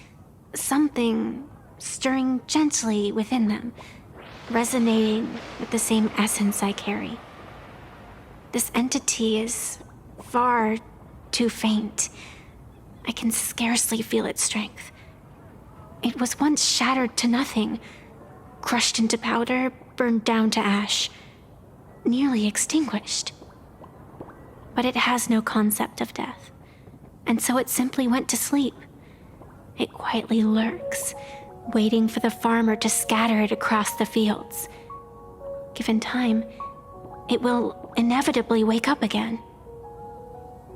Something stirring gently within them, resonating with the same essence I carry. This entity is far too faint. I can scarcely feel its strength. It was once shattered to nothing, crushed into powder, burned down to ash, nearly extinguished. But it has no concept of death, and so it simply went to sleep. It quietly lurks, waiting for the farmer to scatter it across the fields. Given time, it will inevitably wake up again.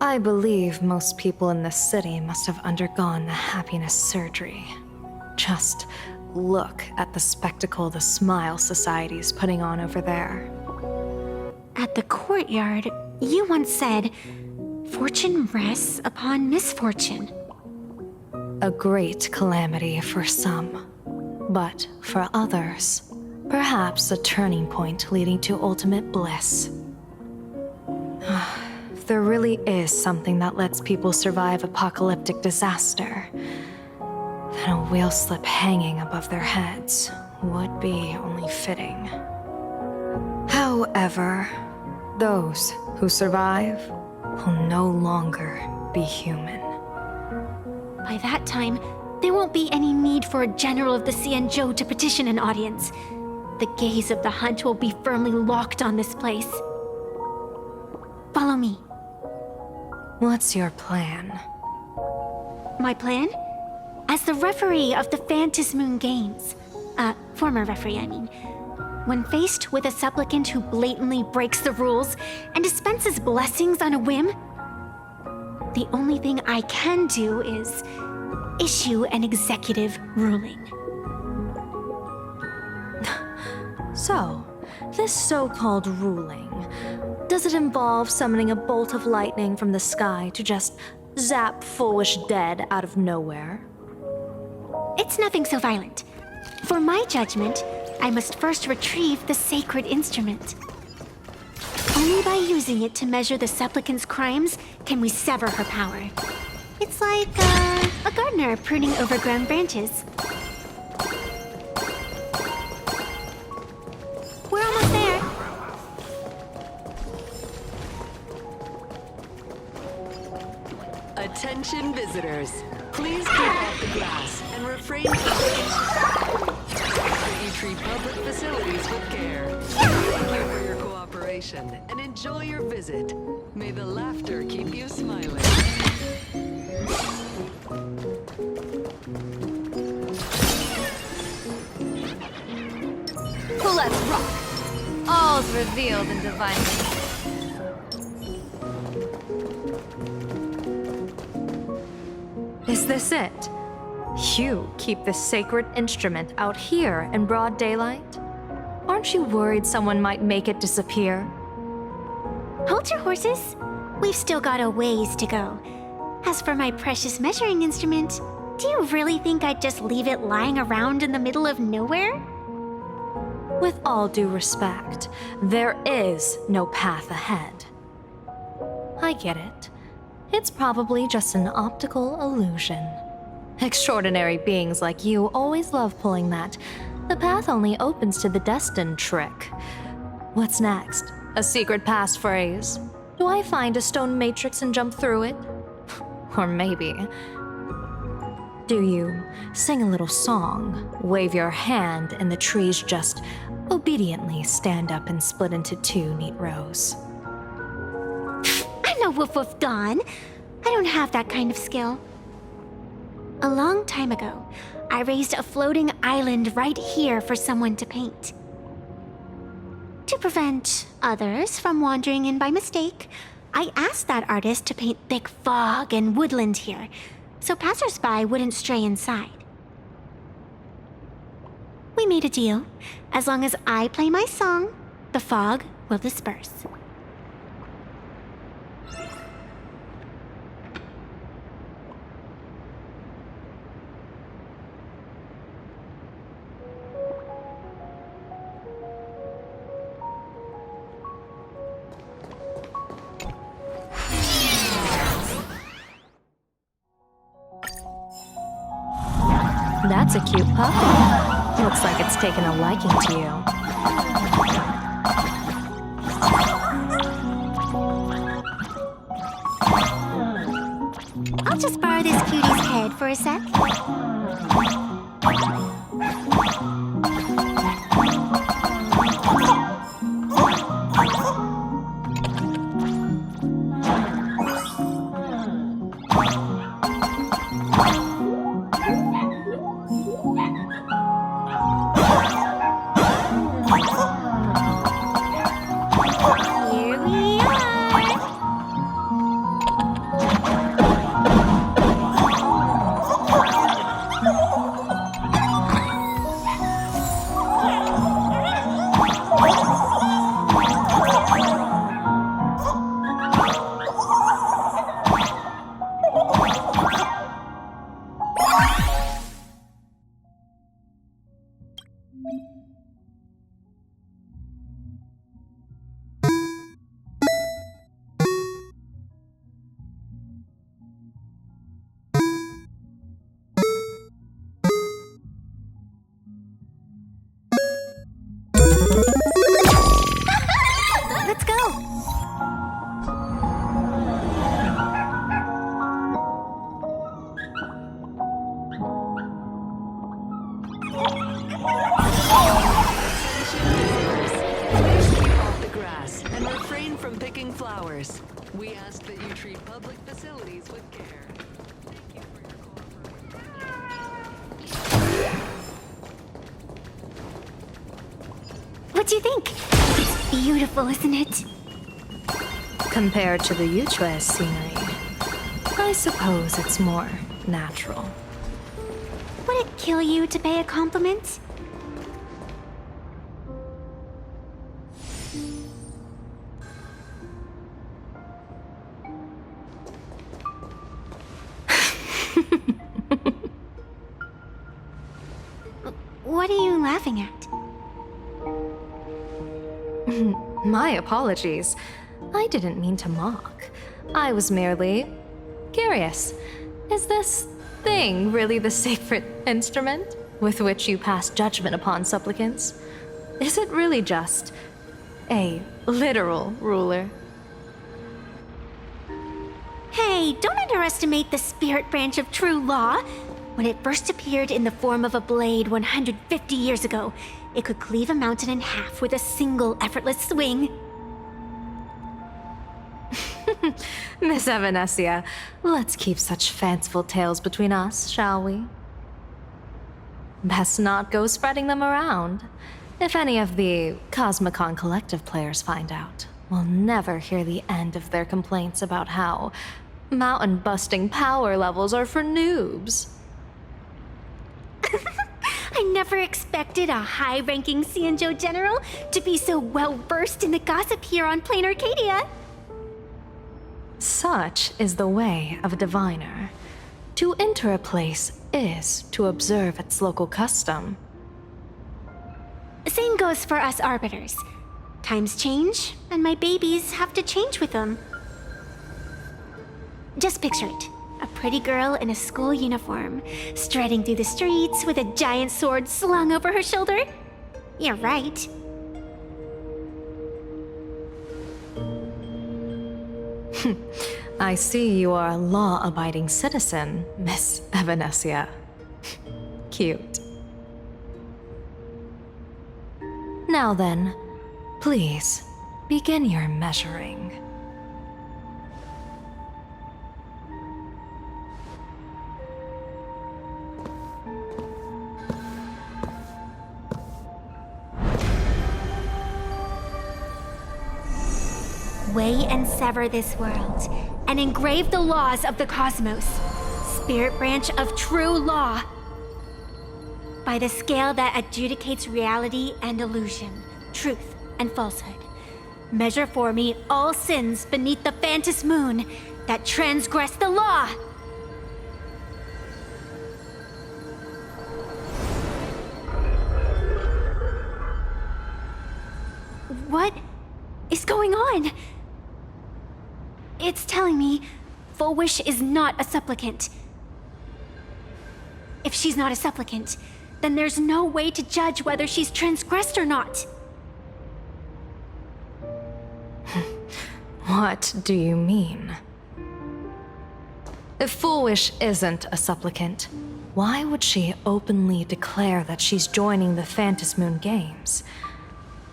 I believe most people in this city must have undergone the happiness surgery. Just look at the spectacle the Smile Society's putting on over there. At the courtyard, you once said, "Fortune rests upon misfortune." A great calamity for some, but for others, perhaps a turning point leading to ultimate bliss. If there really is something that lets people survive apocalyptic disaster, then a wheel slip hanging above their heads would be only fitting. However, those who survive will no longer be human. By that time, there won't be any need for a general of the Xianzhou to petition an audience. The gaze of the hunt will be firmly locked on this place. Follow me. What's your plan? My plan? As the referee of the Phantasmoon Games, former referee, I mean, when faced with a supplicant who blatantly breaks the rules and dispenses blessings on a whim, the only thing I can do is issue an executive ruling. So, this so-called ruling, does it involve summoning a bolt of lightning from the sky to just zap Foolish dead out of nowhere? It's nothing so violent. For my judgment, I must first retrieve the sacred instrument. Only by using it to measure the supplicant's crimes can we sever her power. It's like, a gardener pruning overgrown branches. We're almost there. Attention visitors. Please keep off the grass and refrain from you treat public facilities with care. Thank you for your cooperation and enjoy your visit. May the laughter keep you smiling. Let's rock! All's revealed in divine. Is this it? You keep this sacred instrument out here in broad daylight? Aren't you worried someone might make it disappear? Hold your horses. We've still got a ways to go. As for my precious measuring instrument, do you really think I'd just leave it lying around in the middle of nowhere? With all due respect, there is no path ahead. I get it. It's probably just an optical illusion. Extraordinary beings like you always love pulling that "the path only opens to the destined" trick. What's next? A secret passphrase? Do I find a stone matrix and jump through it? Or maybe... Do you sing a little song, wave your hand, and the trees just obediently stand up and split into two neat rows? I'm no woof woof Dawn. I don't have that kind of skill. A long time ago, I raised a floating island right here for someone to paint. To prevent others from wandering in by mistake, I asked that artist to paint thick fog and woodland here, so passersby wouldn't stray inside. We made a deal. As long as I play my song, the fog will disperse. That's a cute puppy. Looks like it's taken a liking to you. I'll just borrow this cutie's head for a sec. Let's go! Off the grass and refrain from picking flowers. We ask that you treat public facilities with care. Thank you for your cooperation. What do you think? It's beautiful, isn't it? Compared to the Yuchue's scenery, I suppose it's more natural. Would it kill you to pay a compliment? What are you laughing at? My apologies. I didn't mean to mock. I was merely curious. Is this thing really the sacred instrument with which you pass judgment upon supplicants? Is it really just a literal ruler? Hey, don't underestimate the spirit branch of true law. When it first appeared in the form of a blade 150 years ago, it could cleave a mountain in half with a single effortless swing. Miss Evanescia, let's keep such fanciful tales between us, shall we? Best not go spreading them around. If any of the Cosmicon Collective players find out, we'll never hear the end of their complaints about how mountain-busting power levels are for noobs. I never expected a high-ranking Xianzhou general to be so well-versed in the gossip here on Plain Arcadia. Such is the way of a diviner. To enter a place is to observe its local custom. Same goes for us arbiters. Times change, and my babies have to change with them. Just picture it. A pretty girl in a school uniform, striding through the streets with a giant sword slung over her shoulder. You're right. I see you are a law-abiding citizen, Miss Evanescia. Cute. Now then, please, begin your measuring. Weigh and sever this world, and engrave the laws of the cosmos, spirit branch of true law. By the scale that adjudicates reality and illusion, truth and falsehood, measure for me all sins beneath the Phantom moon that transgress the law. What is going on? It's telling me Full Wish is not a supplicant. If she's not a supplicant, then there's no way to judge whether she's transgressed or not. What do you mean? If Full Wish isn't a supplicant, why would she openly declare that she's joining the Phantom Moon Games?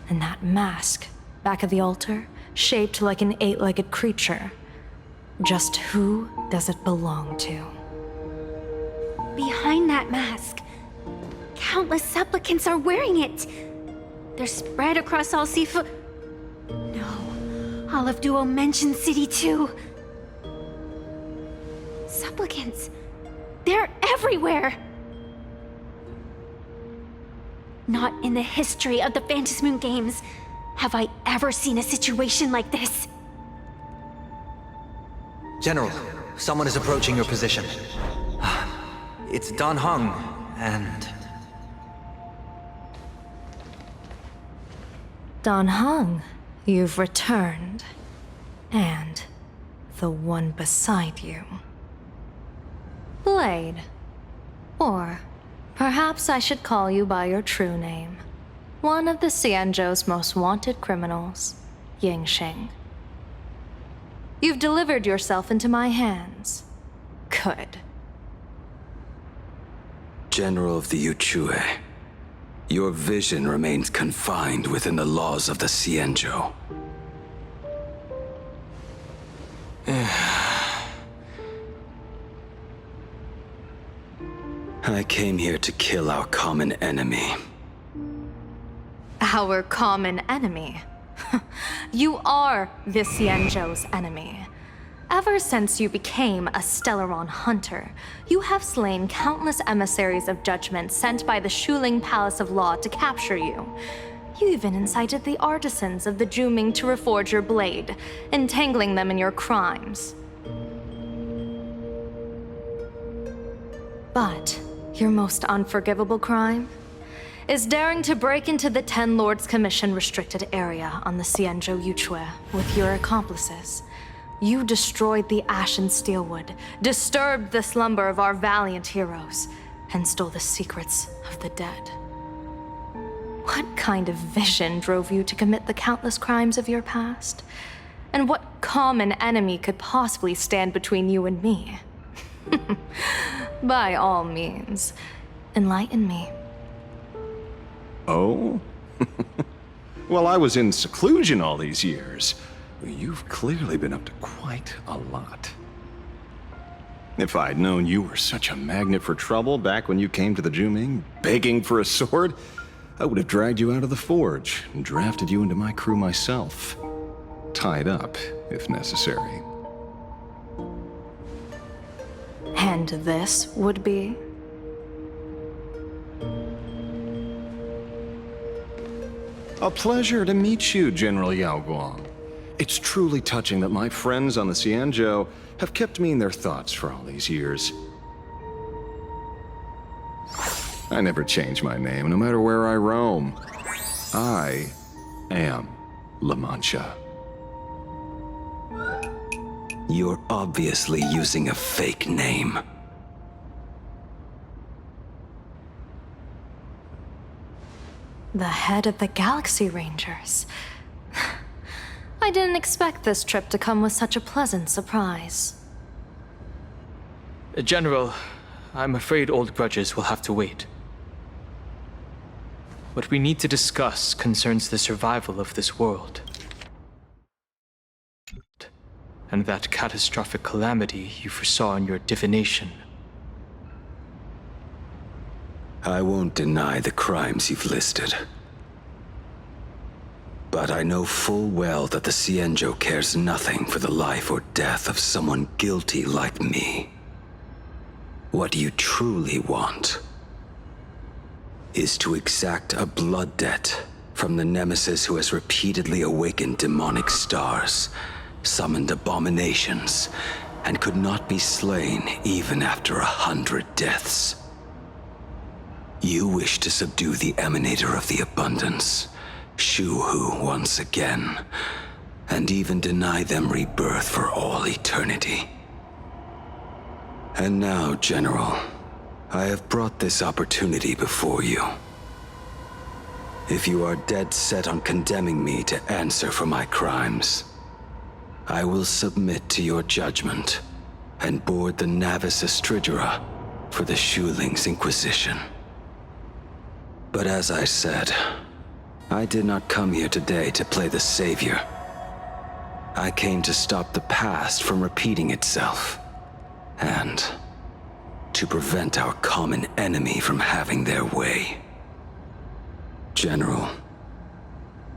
And that mask, back of the altar, shaped like an 8-legged creature. Just who does it belong to? Behind that mask, countless supplicants are wearing it. They're spread across all seafood. No, all of Duo mentioned City too. Supplicants, they're everywhere. Not in the history of the Phantom Moon Games have I ever seen a situation like this. General, someone is approaching your position. It's Dan Heng, and... Dan Heng, you've returned. And the one beside you. Blade. Or perhaps I should call you by your true name. One of the Xianzhou's most wanted criminals, Yingxing. You've delivered yourself into my hands. Good. General of the Yuchue, your vision remains confined within the laws of the Xianzhou. I came here to kill our common enemy. Our common enemy? You are the Xianzhou's enemy. Ever since you became a Stellaron hunter, you have slain countless emissaries of judgment sent by the Shuling Palace of Law to capture you. You even incited the artisans of the Juming to reforge your blade, entangling them in your crimes. But your most unforgivable crime is daring to break into the Ten Lords Commission restricted area on the Xianzhou Yuchue with your accomplices. You destroyed the Ashen Steelwood, disturbed the slumber of our valiant heroes, and stole the secrets of the dead. What kind of vision drove you to commit the countless crimes of your past? And what common enemy could possibly stand between you and me? By all means, enlighten me. Oh? Well, I was in seclusion all these years. You've clearly been up to quite a lot. If I'd known you were such a magnet for trouble back when you came to the Juming, begging for a sword, I would have dragged you out of the forge and drafted you into my crew myself. Tied up, if necessary. And this would be? A pleasure to meet you, General Yao Guang. It's truly touching that my friends on the Xianzhou have kept me in their thoughts for all these years. I never change my name, no matter where I roam. I am La Mancha. You're obviously using a fake name. The head of the Galaxy Rangers. I didn't expect this trip to come with such a pleasant surprise. General, I'm afraid old grudges will have to wait. What we need to discuss concerns the survival of this world. And that catastrophic calamity you foresaw in your divination. I won't deny the crimes you've listed. But I know full well that the Cienjo cares nothing for the life or death of someone guilty like me. What you truly want is to exact a blood debt from the nemesis who has repeatedly awakened demonic stars, summoned abominations, and could not be slain even after 100 deaths. You wish to subdue the Emanator of the Abundance, Shu-Hu, once again, and even deny them rebirth for all eternity. And now, General, I have brought this opportunity before you. If you are dead set on condemning me to answer for my crimes, I will submit to your judgment and board the Navis Astridura for the Shuling's Inquisition. But as I said, I did not come here today to play the savior. I came to stop the past from repeating itself, and to prevent our common enemy from having their way. General,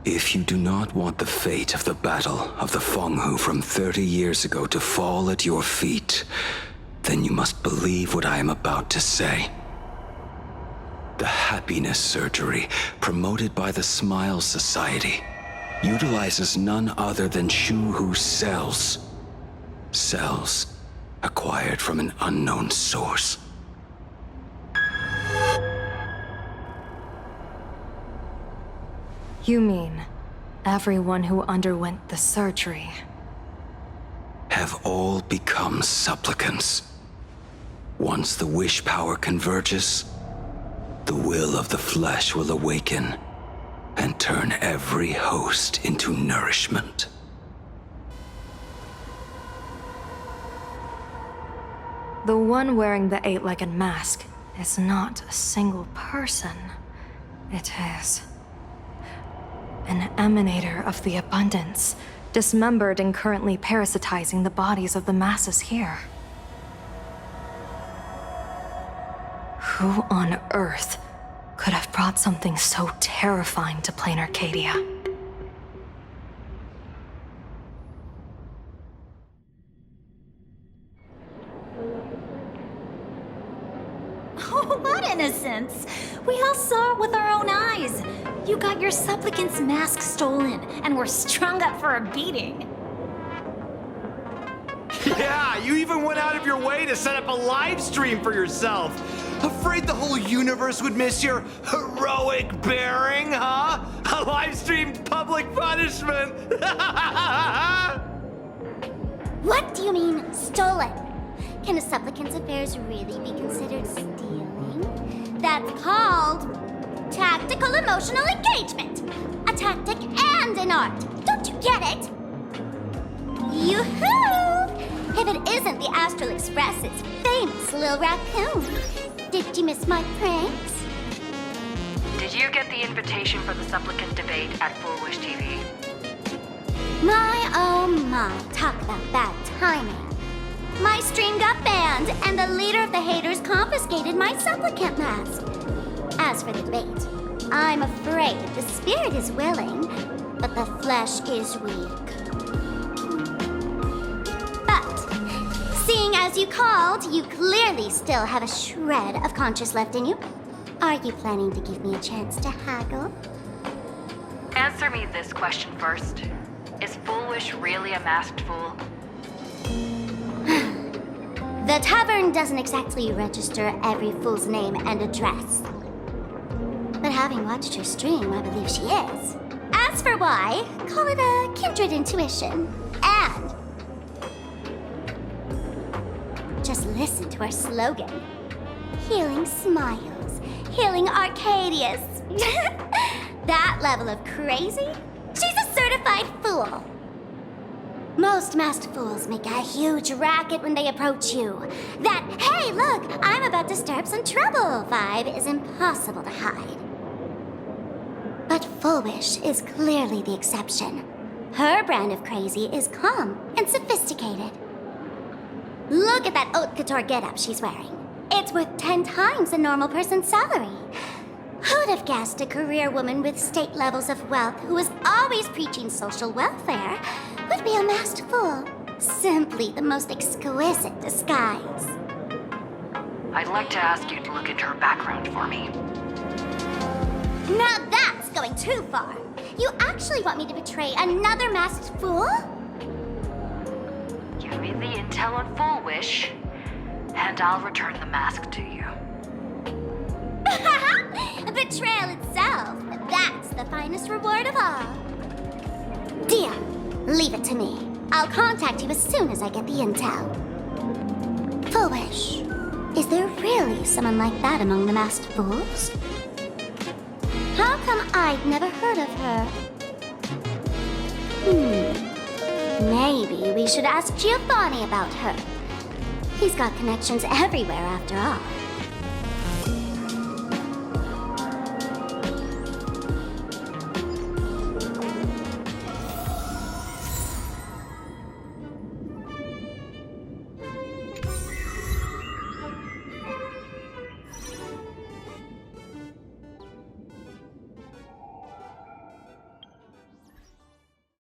if you do not want the fate of the Battle of the Fenghu from 30 years ago to fall at your feet, then you must believe what I am about to say. The happiness surgery promoted by the Smile Society utilizes none other than Shu-Hu's cells. Cells acquired from an unknown source. You mean everyone who underwent the surgery Have all become supplicants. Once the wish power converges, the will of the flesh will awaken and turn every host into nourishment. The one wearing the eight-legged mask is not a single person. It is an emanator of the abundance, dismembered and currently parasitizing the bodies of the masses here. Who on earth could have brought something so terrifying to plain Arcadia? Oh, what innocence! We all saw it with our own eyes. You got your supplicant's mask stolen, and were strung up for a beating. Yeah, you even went out of your way to set up a live stream for yourself. Afraid the whole universe would miss your heroic bearing, huh? A live-streamed public punishment! What do you mean, stolen? Can a supplicant's affairs really be considered stealing? That's called tactical emotional engagement. A tactic and an art. Don't you get it? Yoo-hoo! If it isn't the Astral Express's famous Lil Raccoon. Did you miss my pranks? Did you get the invitation for the supplicant debate at Full Wish TV? My oh my, talk about bad timing. My stream got banned, and the leader of the haters confiscated my supplicant mask. As for the debate, I'm afraid the spirit is willing, but the flesh is weak. But, seeing as you called, you clearly still have a shred of conscience left in you. Are you planning to give me a chance to haggle? Answer me this question first. Is Full Wish really a masked fool? The tavern doesn't exactly register every fool's name and address. But having watched her stream, I believe she is. As for why, call it a kindred intuition. And just listen to our slogan. Healing smiles, healing Arcadias. That level of crazy? She's a certified fool. Most masked fools make a huge racket when they approach you. That, hey, look, I'm about to stir up some trouble vibe is impossible to hide. But Foolish is clearly the exception. Her brand of crazy is calm and sophisticated. Look at that haute couture getup she's wearing. It's worth 10 times a normal person's salary. Who'd have guessed a career woman with state levels of wealth who was always preaching social welfare would be a masked fool? Simply the most exquisite disguise. I'd like to ask you to look into her background for me. Now that's going too far. You actually want me to betray another masked fool? Give me the intel on Foolish, and I'll return the mask to you. Betrayal itself. That's the finest reward of all. Dear, leave it to me. I'll contact you as soon as I get the intel. Foolish, is there really someone like that among the masked fools? How come I'd never heard of her? Maybe we should ask Giovanni about her. He's got connections everywhere after all.